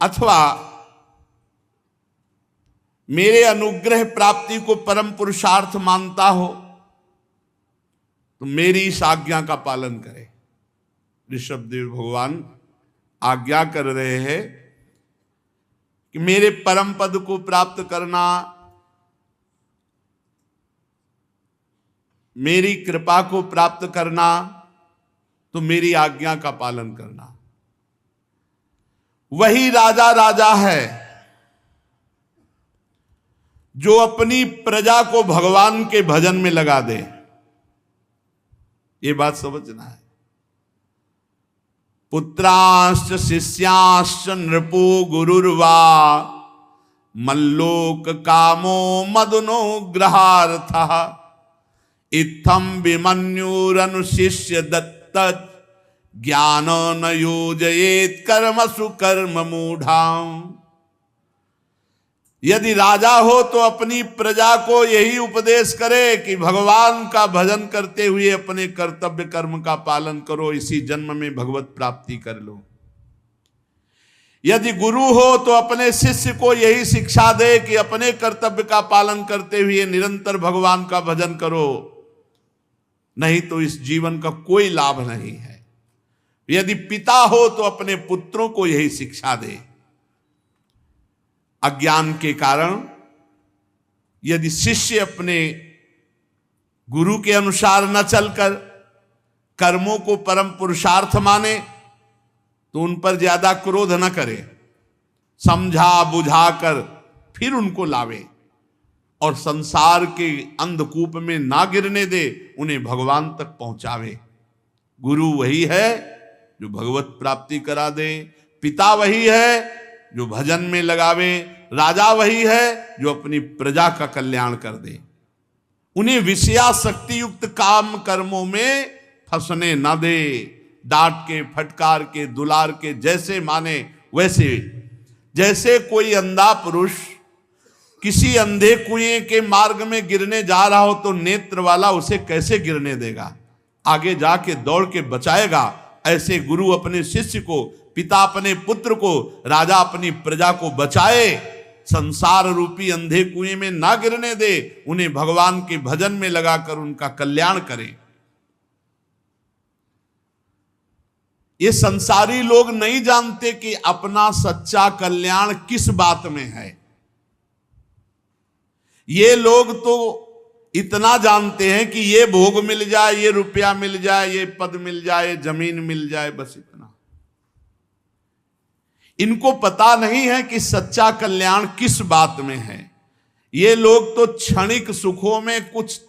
अथवा मेरे अनुग्रह प्राप्ति को परम पुरुषार्थ मानता हो, तो मेरी इस आज्ञा का पालन करे। ऋषभदेव भगवान आज्ञा कर रहे हैं कि मेरे परम पद को प्राप्त करना, मेरी कृपा को प्राप्त करना तो मेरी आज्ञा का पालन करना। वही राजा राजा है जो अपनी प्रजा को भगवान के भजन में लगा दे। ये बात समझना है। पुत्रांश्च शिष्यांश्च नृपो गुरुर्वा मल्लोक कामो मदनो ग्रहार्थः इत्थं विमन्युरनुशिष्य दत्त ज्ञान न योजयेत कर्मसु कर्म मूढ़ाम। यदि राजा हो तो अपनी प्रजा को यही उपदेश करे कि भगवान का भजन करते हुए अपने कर्तव्य कर्म का पालन करो, इसी जन्म में भगवत प्राप्ति कर लो। यदि गुरु हो तो अपने शिष्य को यही शिक्षा दे कि अपने कर्तव्य का पालन करते हुए निरंतर भगवान का भजन करो, नहीं तो इस जीवन का कोई लाभ नहीं है। यदि पिता हो तो अपने पुत्रों को यही शिक्षा दे। अज्ञान के कारण यदि शिष्य अपने गुरु के अनुसार न चलकर कर्मों को परम पुरुषार्थ माने तो उन पर ज्यादा क्रोध न करे, समझा बुझाकर फिर उनको लावे और संसार के अंधकूप में ना गिरने दे, उन्हें भगवान तक पहुंचावे। गुरु वही है जो भगवत प्राप्ति करा दे, पिता वही है जो भजन में लगावे, राजा वही है जो अपनी प्रजा का कल्याण कर दे। उन्हें विषयासक्ति युक्त काम कर्मों में फंसने न दे, डांट के फटकार के दुलार के जैसे माने वैसे। जैसे कोई अंधा पुरुष किसी अंधे कुएं के मार्ग में गिरने जा रहा हो तो नेत्र वाला उसे कैसे गिरने देगा, आगे जाके दौड़ के बचाएगा। ऐसे गुरु अपने शिष्य को, पिता अपने पुत्र को, राजा अपनी प्रजा को बचाए, संसार रूपी अंधे कुएं में ना गिरने दे, उन्हें भगवान के भजन में लगाकर उनका कल्याण करे। ये संसारी लोग नहीं जानते कि अपना सच्चा कल्याण किस बात में है। ये लोग तो इतना जानते हैं कि ये भोग मिल जाए, ये रुपया मिल जाए, ये पद मिल जाए, जमीन मिल जाए, बस इतना। इनको पता नहीं है कि सच्चा कल्याण किस बात में है। ये लोग तो क्षणिक सुखों में, कुछ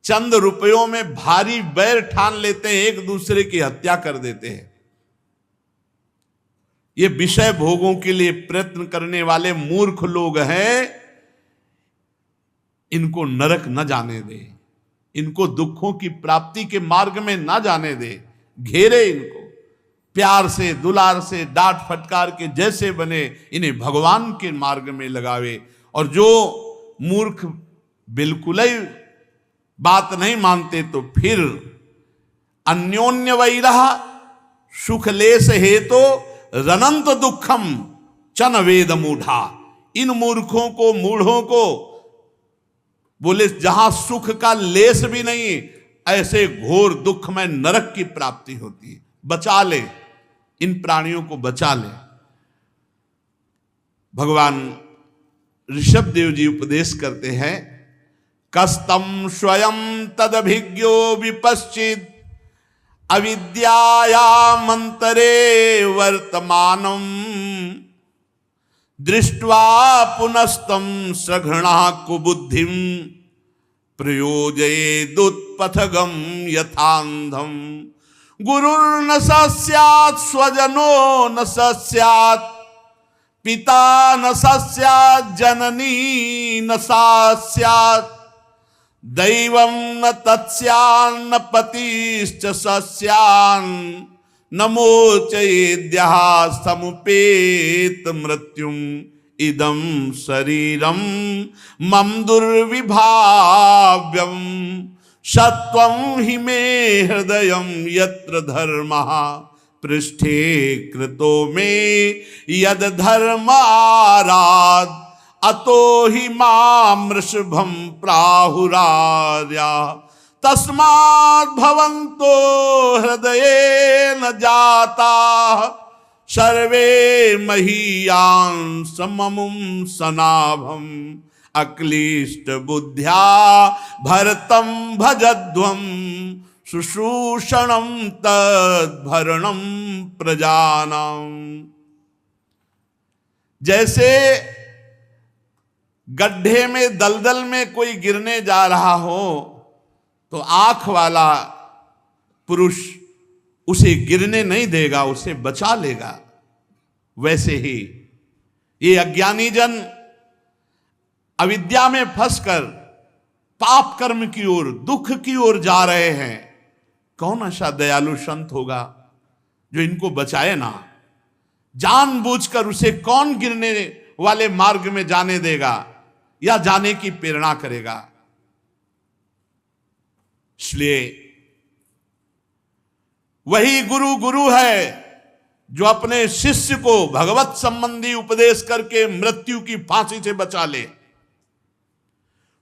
चंद रुपयों में भारी बैर ठान लेते हैं, एक दूसरे की हत्या कर देते हैं। ये विषय भोगों के लिए प्रयत्न करने वाले मूर्ख लोग हैं। इनको नरक न जाने दे, इनको दुखों की प्राप्ति के मार्ग में न जाने दे। घेरे इनको प्यार से, दुलार से, डांट फटकार के जैसे बने, इन्हें भगवान के मार्ग में लगावे। और जो मूर्ख बिल्कुल ही बात नहीं मानते तो फिर अन्योन्य वैरः सुख लेस हेतो रनंत दुखम चन वेद मूढ़ा। इन मूर्खों को, मूढ़ों को बोले जहां सुख का लेस भी नहीं, ऐसे घोर दुख में नरक की प्राप्ति होती है। बचा ले, इन प्राणियों को बचा ले। भगवान ऋषभ देव जी उपदेश करते हैं, कस्तम स्वयं तदभिज्ञो विपश्चित अविद्यायामंतरे वर्तमानम दृष्ट्वा पुनस्तम सघृणा कुबुद्धिम प्रयोजयेदुत्पथगम यथांधम। गुरुर्न सस्यात् स्वजनो न सस्यात् पिता न सस्यात् जननी न सस्यात् दैवं न तत्स्यान्न पतिश्च सस्यान् न मोचयेद्यः समुपेत मृत्युम इदं शरीरम मम दुर्विभाव्यम सत्वं हि मे हृदयं यत्र धर्मः पृष्ठे कृतो मे यद धर्माराद अतो हि मां वृषभं प्राहुरार्या तस्माद् भवन्तो हृदयेन जाता सर्वे महीयान् सममुं सनाभम् अक्लिष्ट बुद्ध्या भरतम भजध्वम शुश्रूषणम तद्भरणम प्रजानम। जैसे गड्ढे में दलदल में कोई गिरने जा रहा हो तो आंख वाला पुरुष उसे गिरने नहीं देगा, उसे बचा लेगा। वैसे ही ये अज्ञानी जन अविद्या में फंसकर पाप कर्म की ओर, दुख की ओर जा रहे हैं। कौन ऐसा दयालु संत होगा जो इनको बचाए ना? जानबूझकर उसे कौन गिरने वाले मार्ग में जाने देगा या जाने की प्रेरणा करेगा? इसलिए वही गुरु गुरु है जो अपने शिष्य को भगवत संबंधी उपदेश करके मृत्यु की फांसी से बचा ले।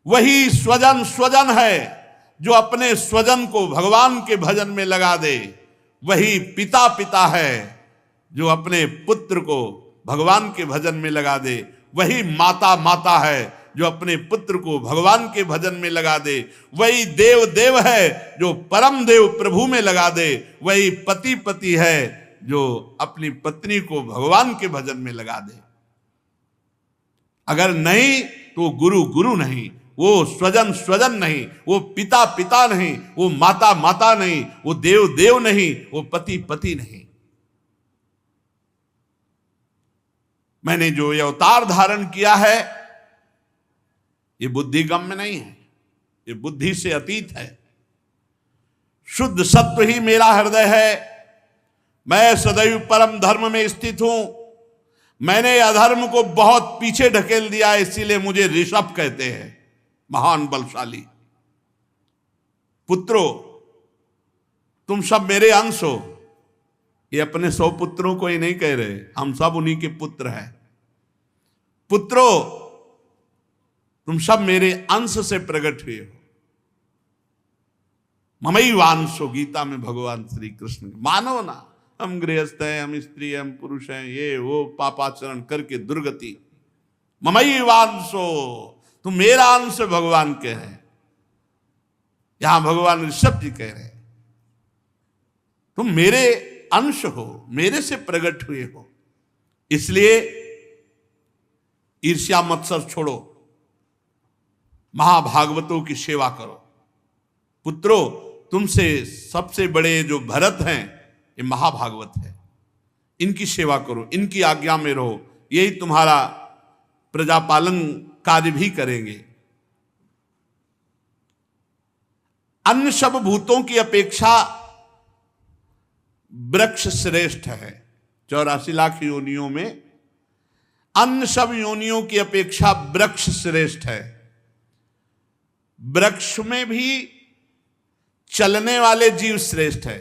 वही स्वजन स्वजन है जो अपने स्वजन को भगवान के भजन में लगा दे। वही पिता पिता है जो अपने पुत्र को भगवान के भजन में लगा दे। वही माता माता है जो अपने पुत्र को भगवान के भजन में लगा दे। वही देव देव है जो परम देव प्रभु में लगा दे। वही पति पति है जो अपनी पत्नी को भगवान के भजन में लगा दे। अगर नहीं तो गुरु गुरु नहीं, वो स्वजन स्वजन नहीं, वो पिता पिता नहीं, वो माता माता नहीं, वो देव देव नहीं, वो पति पति नहीं। मैंने जो ये अवतार धारण किया है ये बुद्धि गम्य नहीं है, ये बुद्धि से अतीत है। शुद्ध सत्व ही मेरा हृदय है। मैं सदैव परम धर्म में स्थित हूं। मैंने अधर्म को बहुत पीछे ढकेल दिया, इसीलिए मुझे ऋषभ कहते हैं, महान बलशाली। पुत्रों, तुम सब मेरे अंश हो। ये अपने 100 पुत्रों को ही नहीं कह रहे, हम सब उन्हीं के पुत्र हैं। पुत्रों, तुम सब मेरे अंश से प्रकट हुए हो। ममैवांशो, गीता में भगवान श्री कृष्ण। मानो ना हम गृहस्थ हैं, हम स्त्री हैं, हम पुरुष हैं, ये वो पापाचरण करके दुर्गति। ममैवांशो, तुम मेरा अंश भगवान के हैं। यहां भगवान ऋषभ जी कह रहे हैं तुम मेरे अंश हो, मेरे से प्रकट हुए हो। इसलिए ईर्ष्या मत्सर छोड़ो, महाभागवतों की सेवा करो। पुत्रों, तुमसे सबसे बड़े जो भरत हैं ये महाभागवत है, इनकी सेवा करो, इनकी आज्ञा में रहो। यही तुम्हारा प्रजापालन कार्य भी करेंगे। अन्य सब भूतों की अपेक्षा वृक्ष श्रेष्ठ है। 84 लाख योनियों में अन्य सब योनियों की अपेक्षा वृक्ष श्रेष्ठ है। वृक्ष में भी चलने वाले जीव श्रेष्ठ है,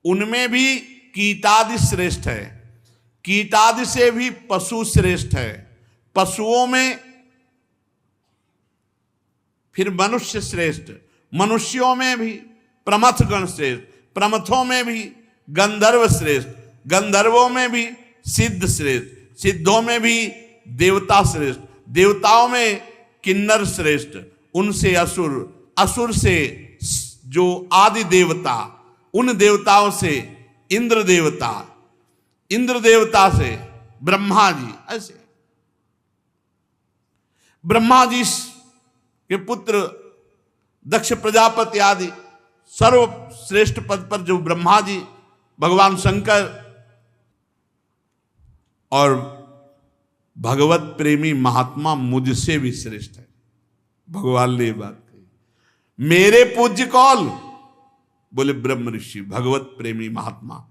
उनमें भी कीटादि श्रेष्ठ है, कीटादि से भी पशु श्रेष्ठ है, पशुओं में फिर मनुष्य श्रेष्ठ, मनुष्यों में भी प्रमथ गण श्रेष्ठ, प्रमथों में भी गंधर्व श्रेष्ठ, गंधर्वों में भी सिद्ध श्रेष्ठ, सिद्धों में भी देवता श्रेष्ठ, देवताओं में किन्नर श्रेष्ठ, उनसे असुर, असुर से जो आदि देवता, उन देवताओं से इंद्र देवता, इंद्र देवता से ब्रह्मा जी। ऐसे ब्रह्मा जी के पुत्र दक्ष प्रजापति आदि सर्वश्रेष्ठ पद पर जो ब्रह्मा जी, भगवान शंकर और भगवत प्रेमी महात्मा मुझसे भी श्रेष्ठ है। भगवान ने ये बात कही। मेरे पूज्य कौन? बोले ब्रह्म ऋषि, भगवत प्रेमी महात्मा।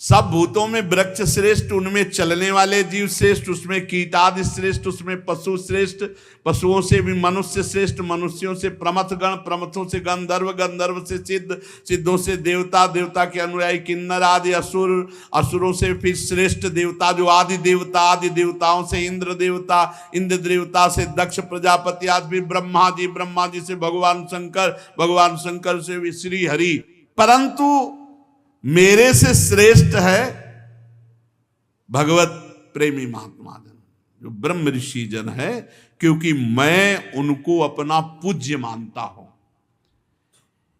सब भूतों में वृक्ष श्रेष्ठ, उनमें चलने वाले जीव श्रेष्ठ, उसमें कीटादि श्रेष्ठ, उसमें पशु श्रेष्ठ, पशुओं से भी मनुष्य श्रेष्ठ, मनुष्यों से प्रमथ गण, प्रमथों से गंधर्व, गंधर्व से सिद्ध, सिद्धों से देवता, देवता के अनुयायी किन्नर आदि असुर, असुरों से फिर श्रेष्ठ देवता जो आदि देवता, आदि देवताओं से इंद्र देवता, इंद्र देवता से दक्ष प्रजापति आदि, ब्रह्मा जी, ब्रह्मा जी से भगवान शंकर, भगवान शंकर से भी श्री हरि। परंतु मेरे से श्रेष्ठ है भगवत प्रेमी महात्मा जन, जो ब्रह्म ऋषि जन है, क्योंकि मैं उनको अपना पूज्य मानता हूं।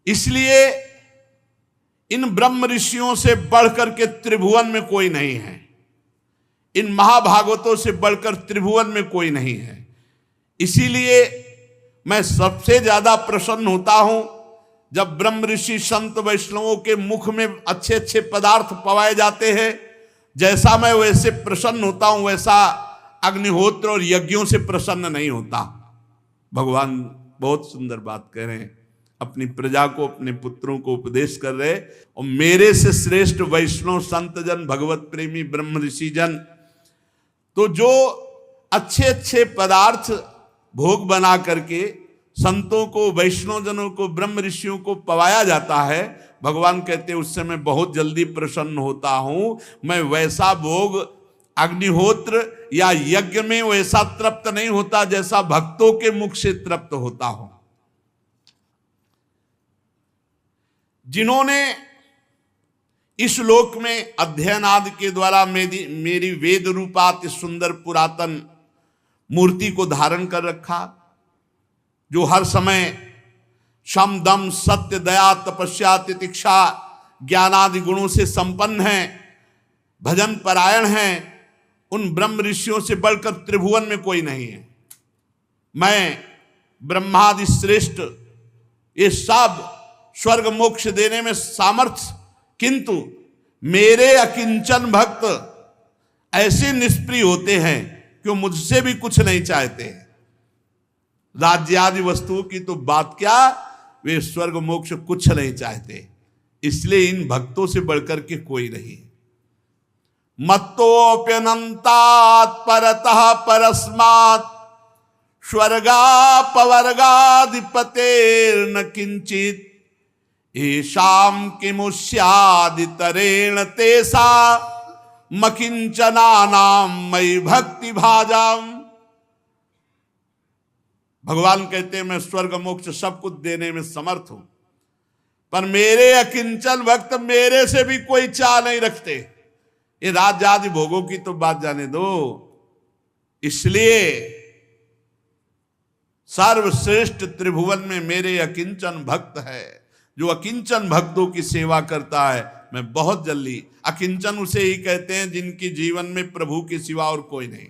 इसलिए इन ब्रह्म ऋषियों से बढ़कर के त्रिभुवन में कोई नहीं है, इन महाभागवतों से बढ़कर त्रिभुवन में कोई नहीं है। इसीलिए मैं सबसे ज्यादा प्रसन्न होता हूं जब ब्रह्म ऋषि संत वैष्णवों के मुख में अच्छे अच्छे पदार्थ पवाए जाते हैं। जैसा मैं वैसे प्रसन्न होता हूं, वैसा अग्निहोत्र और यज्ञों से प्रसन्न नहीं होता। भगवान बहुत सुंदर बात कह रहे हैं, अपनी प्रजा को, अपने पुत्रों को उपदेश कर रहे, और मेरे से श्रेष्ठ वैष्णव संत जन, भगवत प्रेमी ब्रह्म ऋषि जन, तो जो अच्छे अच्छे पदार्थ भोग बना करके संतों को, वैष्णव जनों को, ब्रह्म ऋषियों को पवाया जाता है, भगवान कहते हैं उससे मैं बहुत जल्दी प्रसन्न होता हूं। मैं वैसा भोग अग्निहोत्र या यज्ञ में वैसा तृप्त नहीं होता जैसा भक्तों के मुख से तृप्त होता हूं। जिन्होंने इस लोक में अध्ययन आदि के द्वारा मेरी वेद रूपाति सुंदर पुरातन मूर्ति को धारण कर रखा, जो हर समय शम दम सत्य दया तपस्या तितिक्षा ज्ञानादि गुणों से संपन्न है, भजन परायण है, उन ब्रह्म ऋषियों से बढ़कर त्रिभुवन में कोई नहीं है। मैं ब्रह्मादि श्रेष्ठ, ये सब स्वर्ग मोक्ष देने में सामर्थ्य, किंतु मेरे अकिंचन भक्त ऐसे निष्प्रिय होते हैं कि वो मुझसे भी कुछ नहीं चाहते। राज्य आदि वस्तुओं की तो बात क्या, वे स्वर्ग मोक्ष कुछ नहीं चाहते। इसलिए इन भक्तों से बढ़कर के कोई नहीं। मत्तोप्यनंतात् परतः परस्मात् स्वर्गापवर्गाधिपतेर्न किंचित येषां किमुष्यादितरेण तेषा मकिंचनानां मयि भक्ति भाजाम। भगवान कहते हैं मैं स्वर्ग मोक्ष सब कुछ देने में समर्थ हूं, पर मेरे अकिंचन भक्त मेरे से भी कोई चाह नहीं रखते। ये राज्य आदि भोगों की तो बात जाने दो। इसलिए सर्वश्रेष्ठ त्रिभुवन में मेरे अकिंचन भक्त है, जो अकिंचन भक्तों की सेवा करता है। मैं बहुत जल्दी, अकिंचन उसे ही कहते हैं जिनकी जीवन में प्रभु के सिवा और कोई नहीं।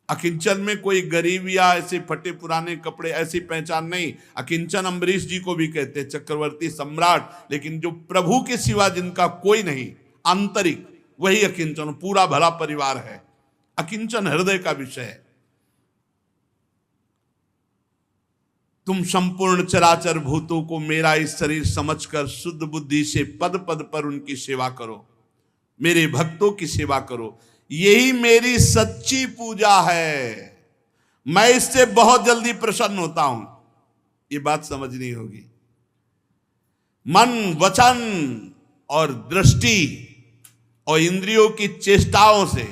अकिंचन में कोई गरीब या ऐसे फटे पुराने कपड़े ऐसी पहचान नहीं। अकिंचन अम्बरीश जी को भी कहते हैं, चक्रवर्ती सम्राट, लेकिन जो प्रभु के सिवा जिनका कोई नहीं, आंतरिक, वही अकिंचन, पूरा भला परिवार है। अकिंचन हृदय का विषय है। तुम संपूर्ण चराचर भूतों को मेरा इस शरीर समझकर शुद्ध बुद्धि से पद पद पर उनकी सेवा करो, मेरे भक्तों की सेवा करो, यही मेरी सच्ची पूजा है। मैं इससे बहुत जल्दी प्रसन्न होता हूं। ये बात समझनी होगी। मन, वचन और दृष्टि और इंद्रियों की चेष्टाओं से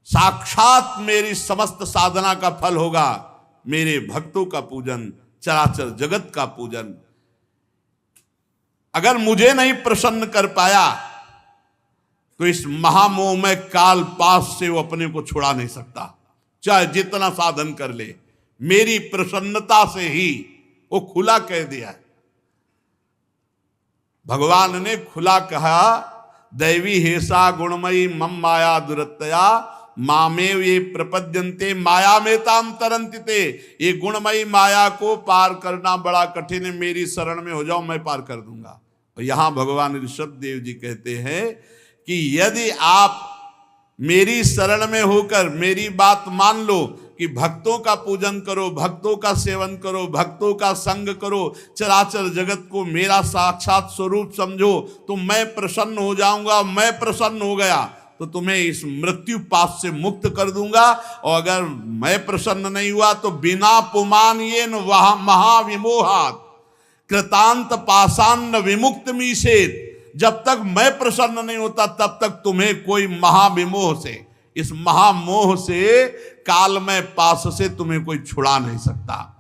साक्षात मेरी समस्त साधना का फल होगा मेरे भक्तों का पूजन, चराचर जगत का पूजन। अगर मुझे नहीं प्रसन्न कर पाया तो इस महामोह में काल पास से वो अपने को छुड़ा नहीं सकता, चाहे जितना साधन कर ले। मेरी प्रसन्नता से ही वो खुला कह दिया। भगवान ने खुला कहा, दैवी हेसा गुणमयी मम माया दुरत्तया मामेव ये प्रपद्यन्ते माया में ताम तरंतिते। ये गुणमयी माया को पार करना बड़ा कठिन है, मेरी शरण में हो जाओ, मैं पार कर दूंगा। और यहां भगवान ऋषभ देव जी कहते हैं कि यदि आप मेरी शरण में होकर मेरी बात मान लो कि भक्तों का पूजन करो, भक्तों का सेवन करो, भक्तों का संग करो, चराचर जगत को मेरा साक्षात स्वरूप समझो, तो मैं प्रसन्न हो जाऊंगा। मैं प्रसन्न हो गया तो तुम्हें इस मृत्यु पाश से मुक्त कर दूंगा। और अगर मैं प्रसन्न नहीं हुआ तो बिना पुमान ये वह महाविमोहात कृतांत पाषाण विमुक्त मीसेत। जब तक मैं प्रसन्न नहीं होता तब तक तुम्हें कोई महाविमोह से, इस महामोह से, काल में पास से तुम्हें कोई छुड़ा नहीं सकता।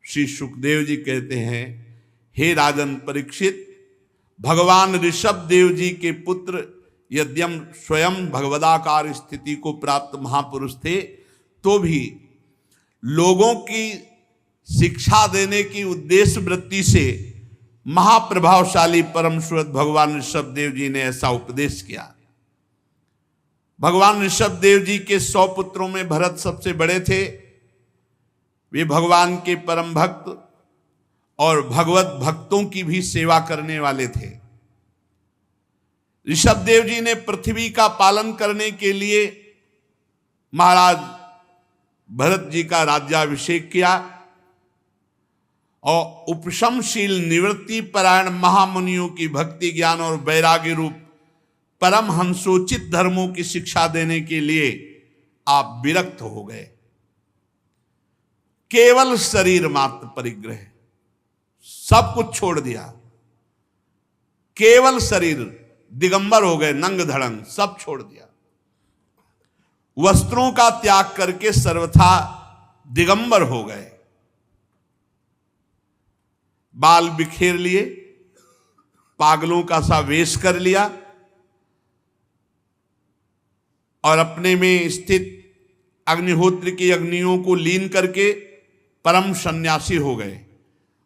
श्री सुखदेव जी कहते हैं, हे राजन परीक्षित, भगवान ऋषभ देव जी के पुत्र यद्यम स्वयं भगवदाकार स्थिति को प्राप्त महापुरुष थे, तो भी लोगों की शिक्षा देने की उद्देश्य वृत्ति से महाप्रभावशाली परम सुरत भगवान ऋषभ देव जी ने ऐसा उपदेश किया। भगवान ऋषभ देव जी के 100 पुत्रों में भरत सबसे बड़े थे। वे भगवान के परम भक्त और भगवत भक्तों की भी सेवा करने वाले थे। ऋषभ देव जी ने पृथ्वी का पालन करने के लिए महाराज भरत जी का राज्याभिषेक किया और उपशमशील निवृत्ति परायण महामुनियों की भक्ति ज्ञान और वैराग्य रूप परम हंसोचित धर्मों की शिक्षा देने के लिए आप विरक्त हो गए। केवल शरीर मात्र परिग्रह, सब कुछ छोड़ दिया, केवल शरीर, दिगंबर हो गए, नंग धड़ंग सब छोड़ दिया। वस्त्रों का त्याग करके सर्वथा दिगंबर हो गए। बाल बिखेर लिए, पागलों का सा वेश कर लिया और अपने में स्थित अग्निहोत्र की अग्नियों को लीन करके परम सन्यासी हो गए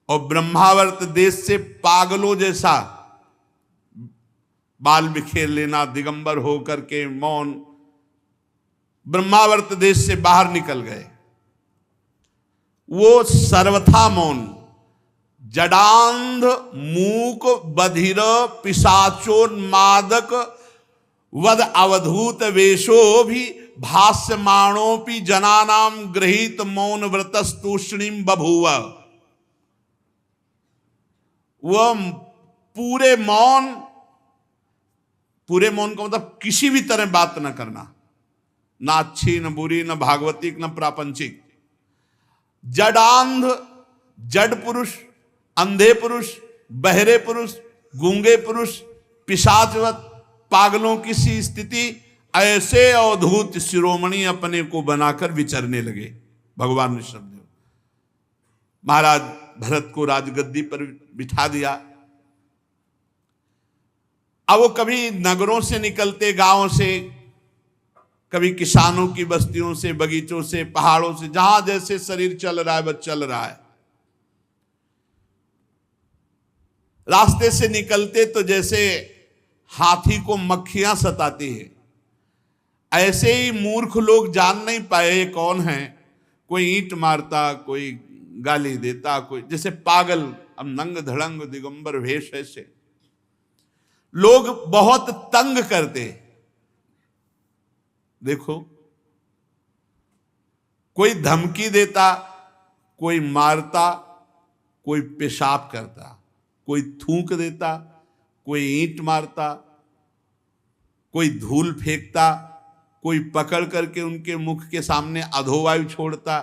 और ब्रह्मावर्त देश से पागलों जैसा बाल बिखेर लेना, दिगंबर हो करके मौन, ब्रह्मावर्त देश से बाहर निकल गए। वो सर्वथा मौन, जडांध मूक बधिर पिशाचोन्मादक वद अवधूत वेशो भी भाष्यमाणोपि जनानाम गृहीत मौन व्रतस्तूष्णीम बभूव। वह पूरे मौन का मतलब किसी भी तरह बात न करना, ना अच्छी न बुरी न भागवतिक न प्रापंचिक। जडांध, जड पुरुष, अंधे पुरुष, बहरे पुरुष, गूंगे पुरुष, पिशाचवत पागलों की सी स्थिति, ऐसे अवधूत शिरोमणि अपने को बनाकर विचरने लगे भगवान ऋषभ देव। महाराज भरत को राजगद्दी पर बिठा दिया। अब वो कभी नगरों से निकलते, गांवों से, कभी किसानों की बस्तियों से, बगीचों से, पहाड़ों से, जहां जैसे शरीर चल रहा है बस चल रहा है। रास्ते से निकलते तो जैसे हाथी को मक्खियां सताती है, ऐसे ही मूर्ख लोग जान नहीं पाए ये कौन है। कोई ईंट मारता, कोई गाली देता, कोई जैसे पागल, अब नंग धड़ंग दिगंबर वेश, ऐसे लोग बहुत तंग करते। देखो, कोई धमकी देता, कोई मारता, कोई पेशाब करता, कोई थूक देता, कोई ईंट मारता, कोई धूल फेंकता, कोई पकड़ करके उनके मुख के सामने अधोवायु छोड़ता,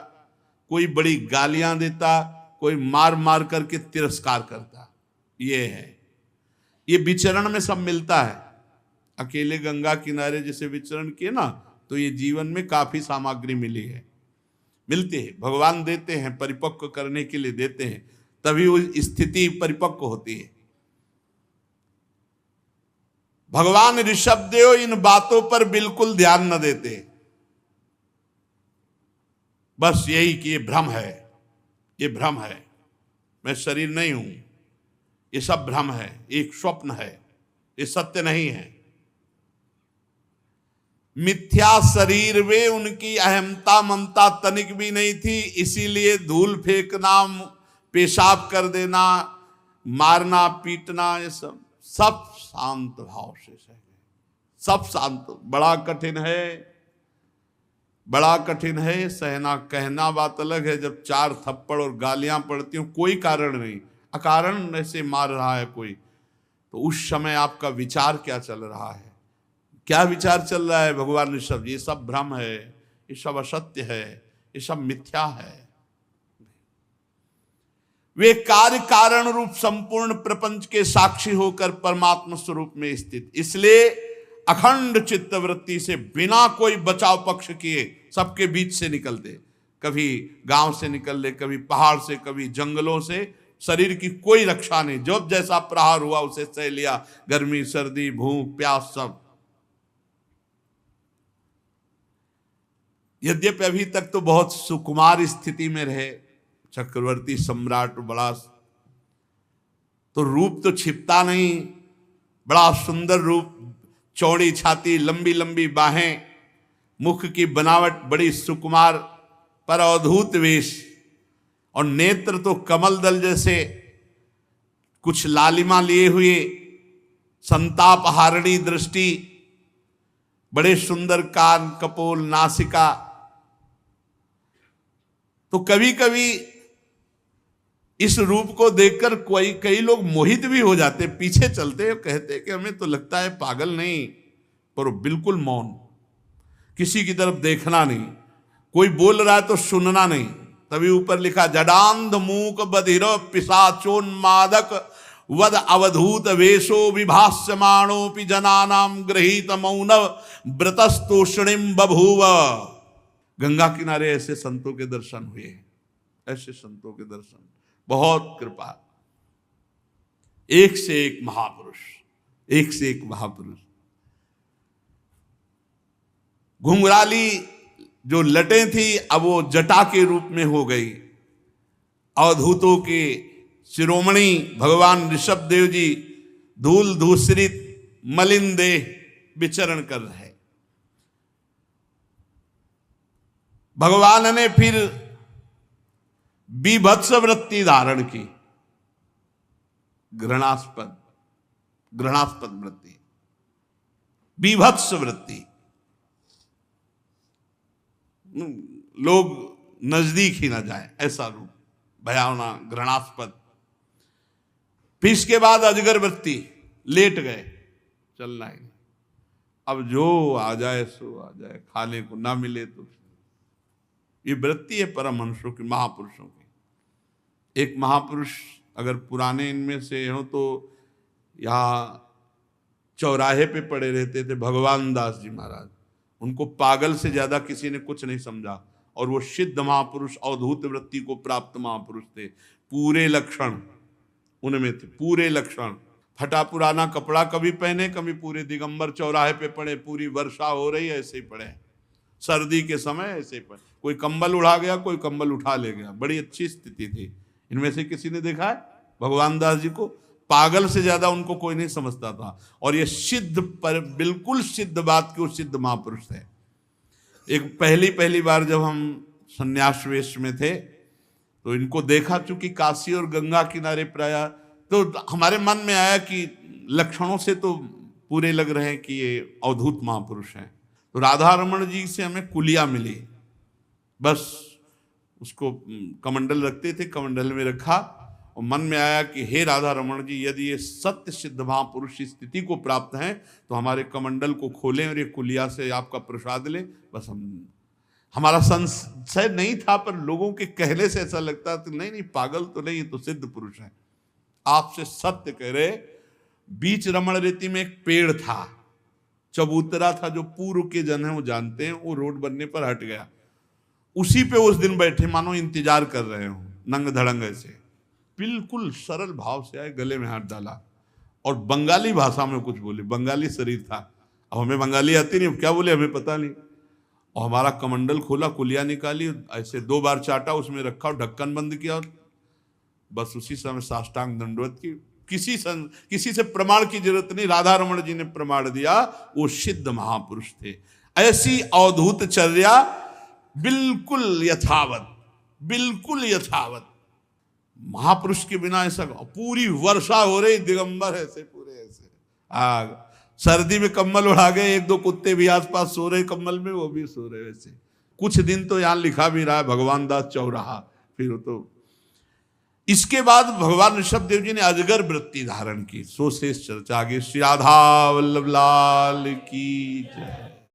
कोई बड़ी गालियां देता, कोई मार मार करके तिरस्कार करता। ये है, ये विचरण में सब मिलता है। अकेले गंगा किनारे जैसे विचरण किए ना, तो ये जीवन में काफी सामग्री मिली है, मिलती है। भगवान देते हैं, परिपक्व करने के लिए देते हैं, तभी वो स्थिति परिपक्व होती है। भगवान ऋषभ देव इन बातों पर बिल्कुल ध्यान न देते, बस यही कि ये भ्रम है, ये भ्रम है, मैं शरीर नहीं हूं, ये सब भ्रम है, एक स्वप्न है, ये सत्य नहीं है। मिथ्या शरीर में उनकी अहमता ममता तनिक भी नहीं थी, इसीलिए धूल फेंकना, पेशाब कर देना, मारना पीटना, ये सब शांत भाव से सह गए, सब शांत। बड़ा कठिन है, बड़ा कठिन है सहना। कहना बात अलग है, जब 4 थप्पड़ और गालियां पड़ती हो, कोई कारण नहीं, अकारण ऐसे मार रहा है कोई, तो उस समय आपका विचार क्या चल रहा है, क्या विचार चल रहा है? भगवान ऋषभ, ये सब भ्रम है, ये सब असत्य है, ये सब मिथ्या है। वे कार्य कारण रूप संपूर्ण प्रपंच के साक्षी होकर परमात्मा स्वरूप में स्थित, इसलिए अखंड चित्तवृत्ति से बिना कोई बचाव पक्ष किए सबके बीच से निकलते। कभी गांव से निकल ले, कभी पहाड़ से, कभी जंगलों से, शरीर की कोई रक्षा नहीं, जब जैसा प्रहार हुआ उसे सह लिया, गर्मी सर्दी भूख प्यास सब, यद्यपि अभी तक तो बहुत सुकुमार स्थिति में रहे, चक्रवर्ती सम्राट बड़ा, तो रूप तो छिपता नहीं, बड़ा सुंदर रूप, चौड़ी छाती, लंबी लंबी बाहें, मुख की बनावट बड़ी सुकुमार पर अद्भुत वेश, और नेत्र तो कमल दल जैसे, कुछ लालिमा लिए हुए, संताप हारणी दृष्टि, बड़े सुंदर कान, कपोल, नासिका। तो कभी कभी इस रूप को देखकर कई लोग मोहित भी हो जाते, पीछे चलते कहते कि हमें तो लगता है पागल नहीं, पर बिल्कुल मौन, किसी की तरफ देखना नहीं, कोई बोल रहा है तो सुनना नहीं। तभी ऊपर लिखा जडांध मूक बधिर पिशाचोन्मादक वद अवधूत वेशो विभास्यमाणोपि जनानाम गृहीत मौन व्रतस्तोषणिम बभूव। गंगा किनारे ऐसे संतों के दर्शन हुए, ऐसे संतों के दर्शन, बहुत कृपा, एक से एक महापुरुष, एक से एक महापुरुष। घुंघराली जो लटें थी अब वो जटा के रूप में हो गई। अवधूतों के शिरोमणि भगवान ऋषभ देव जी धूल धूसरित मलिन देह विचरण कर रहे। भगवान ने फिर बीभत्स वृत्ति धारण की, घृणास्पद वृत्ति, बीभत्स वृत्ति, लोग नजदीक ही ना जाए ऐसा रूप, भयावना, घृणास्पद। फिर इसके बाद अजगर वृत्ति, लेट गए, चलना ही नहीं, अब जो आ जाए सो आ जाए, खाने को ना मिले तो। ये वृत्ति है परमहंसों की, महापुरुषों की। एक महापुरुष अगर पुराने इनमें से हो तो यहाँ चौराहे पे पड़े रहते थे, भगवान दास जी महाराज। उनको पागल से ज्यादा किसी ने कुछ नहीं समझा, और वो सिद्ध महापुरुष, अवधूत वृत्ति को प्राप्त महापुरुष थे। पूरे लक्षण उनमें थे, पूरे लक्षण। फटा पुराना कपड़ा कभी पहने, कभी पूरे दिगंबर चौराहे पे पड़े, पूरी वर्षा हो रही है ऐसे ही पड़े, सर्दी के समय ऐसे ही पड़े, कोई कंबल उड़ा गया, कोई कंबल उठा ले गया, बड़ी अच्छी स्थिति थी। इनमें से किसी ने देखा है भगवान दास जी को? पागल से ज्यादा उनको कोई नहीं समझता था। और ये सिद्ध, पर बिल्कुल सिद्ध बात के वो सिद्ध महापुरुष थे। एक पहली बार जब हम संन्यास वेश में थे तो इनको देखा, चूंकि काशी और गंगा किनारे प्राय, तो हमारे मन में आया कि लक्षणों से तो पूरे लग रहे हैं कि ये अवधूत महापुरुष हैं। तो राधा रमण जी से हमें कुलिया मिली, बस उसको कमंडल रखते थे, कमंडल में रखा, और मन में आया कि हे राधा रमण जी, यदि ये सत्य सिद्ध महापुरुष की स्थिति को प्राप्त हैं तो हमारे कमंडल को खोलें और ये कुलिया से आपका प्रसाद लें। बस हमारा संशय नहीं था, पर लोगों के कहने से ऐसा लगता था नहीं पागल तो नहीं, तो सिद्ध पुरुष है। आपसे सत्य कह रहे, बीच रमण रेती में एक पेड़ था, चबूतरा था, जो पूर्व के जन है वो जानते हैं, वो रोड बनने पर हट गया, उसी पे उस दिन बैठे मानो इंतजार कर रहे हो, नंग धड़ंग ऐसे, बिल्कुल सरल भाव से आए, गले में हाथ डाला और बंगाली भाषा में कुछ बोले। बंगाली शरीर था, अब हमें बंगाली आती नहीं, क्या बोले हमें पता नहीं। और हमारा कमंडल खोला, कुलिया निकाली, ऐसे 2 बार चाटा, उसमें रखा और ढक्कन बंद किया, और बस उसी समय साष्टांग दंडवत की। किसी से प्रमाण की जरूरत नहीं, राधा रमण जी ने प्रमाण दिया, वो सिद्ध महापुरुष थे। ऐसी अवधूत चर्या, बिल्कुल यथावत, बिल्कुल यथावत। महापुरुष के बिना ऐसा, पूरी वर्षा हो रही, दिगंबर ऐसे पूरे ऐसे, आग, सर्दी में कम्बल उड़ा गए, 1-2 कुत्ते भी आसपास सो रहे कम्बल में, वो भी सो रहे वैसे। कुछ दिन तो यहाँ लिखा भी रहा है भगवान दास चौराहा। फिर तो इसके बाद भगवान ऋषभ देव जी ने अजगर वृत्ति धारण की। सो शेष चर्चा आगे। श्री राधा वल्लभ लाल की जय।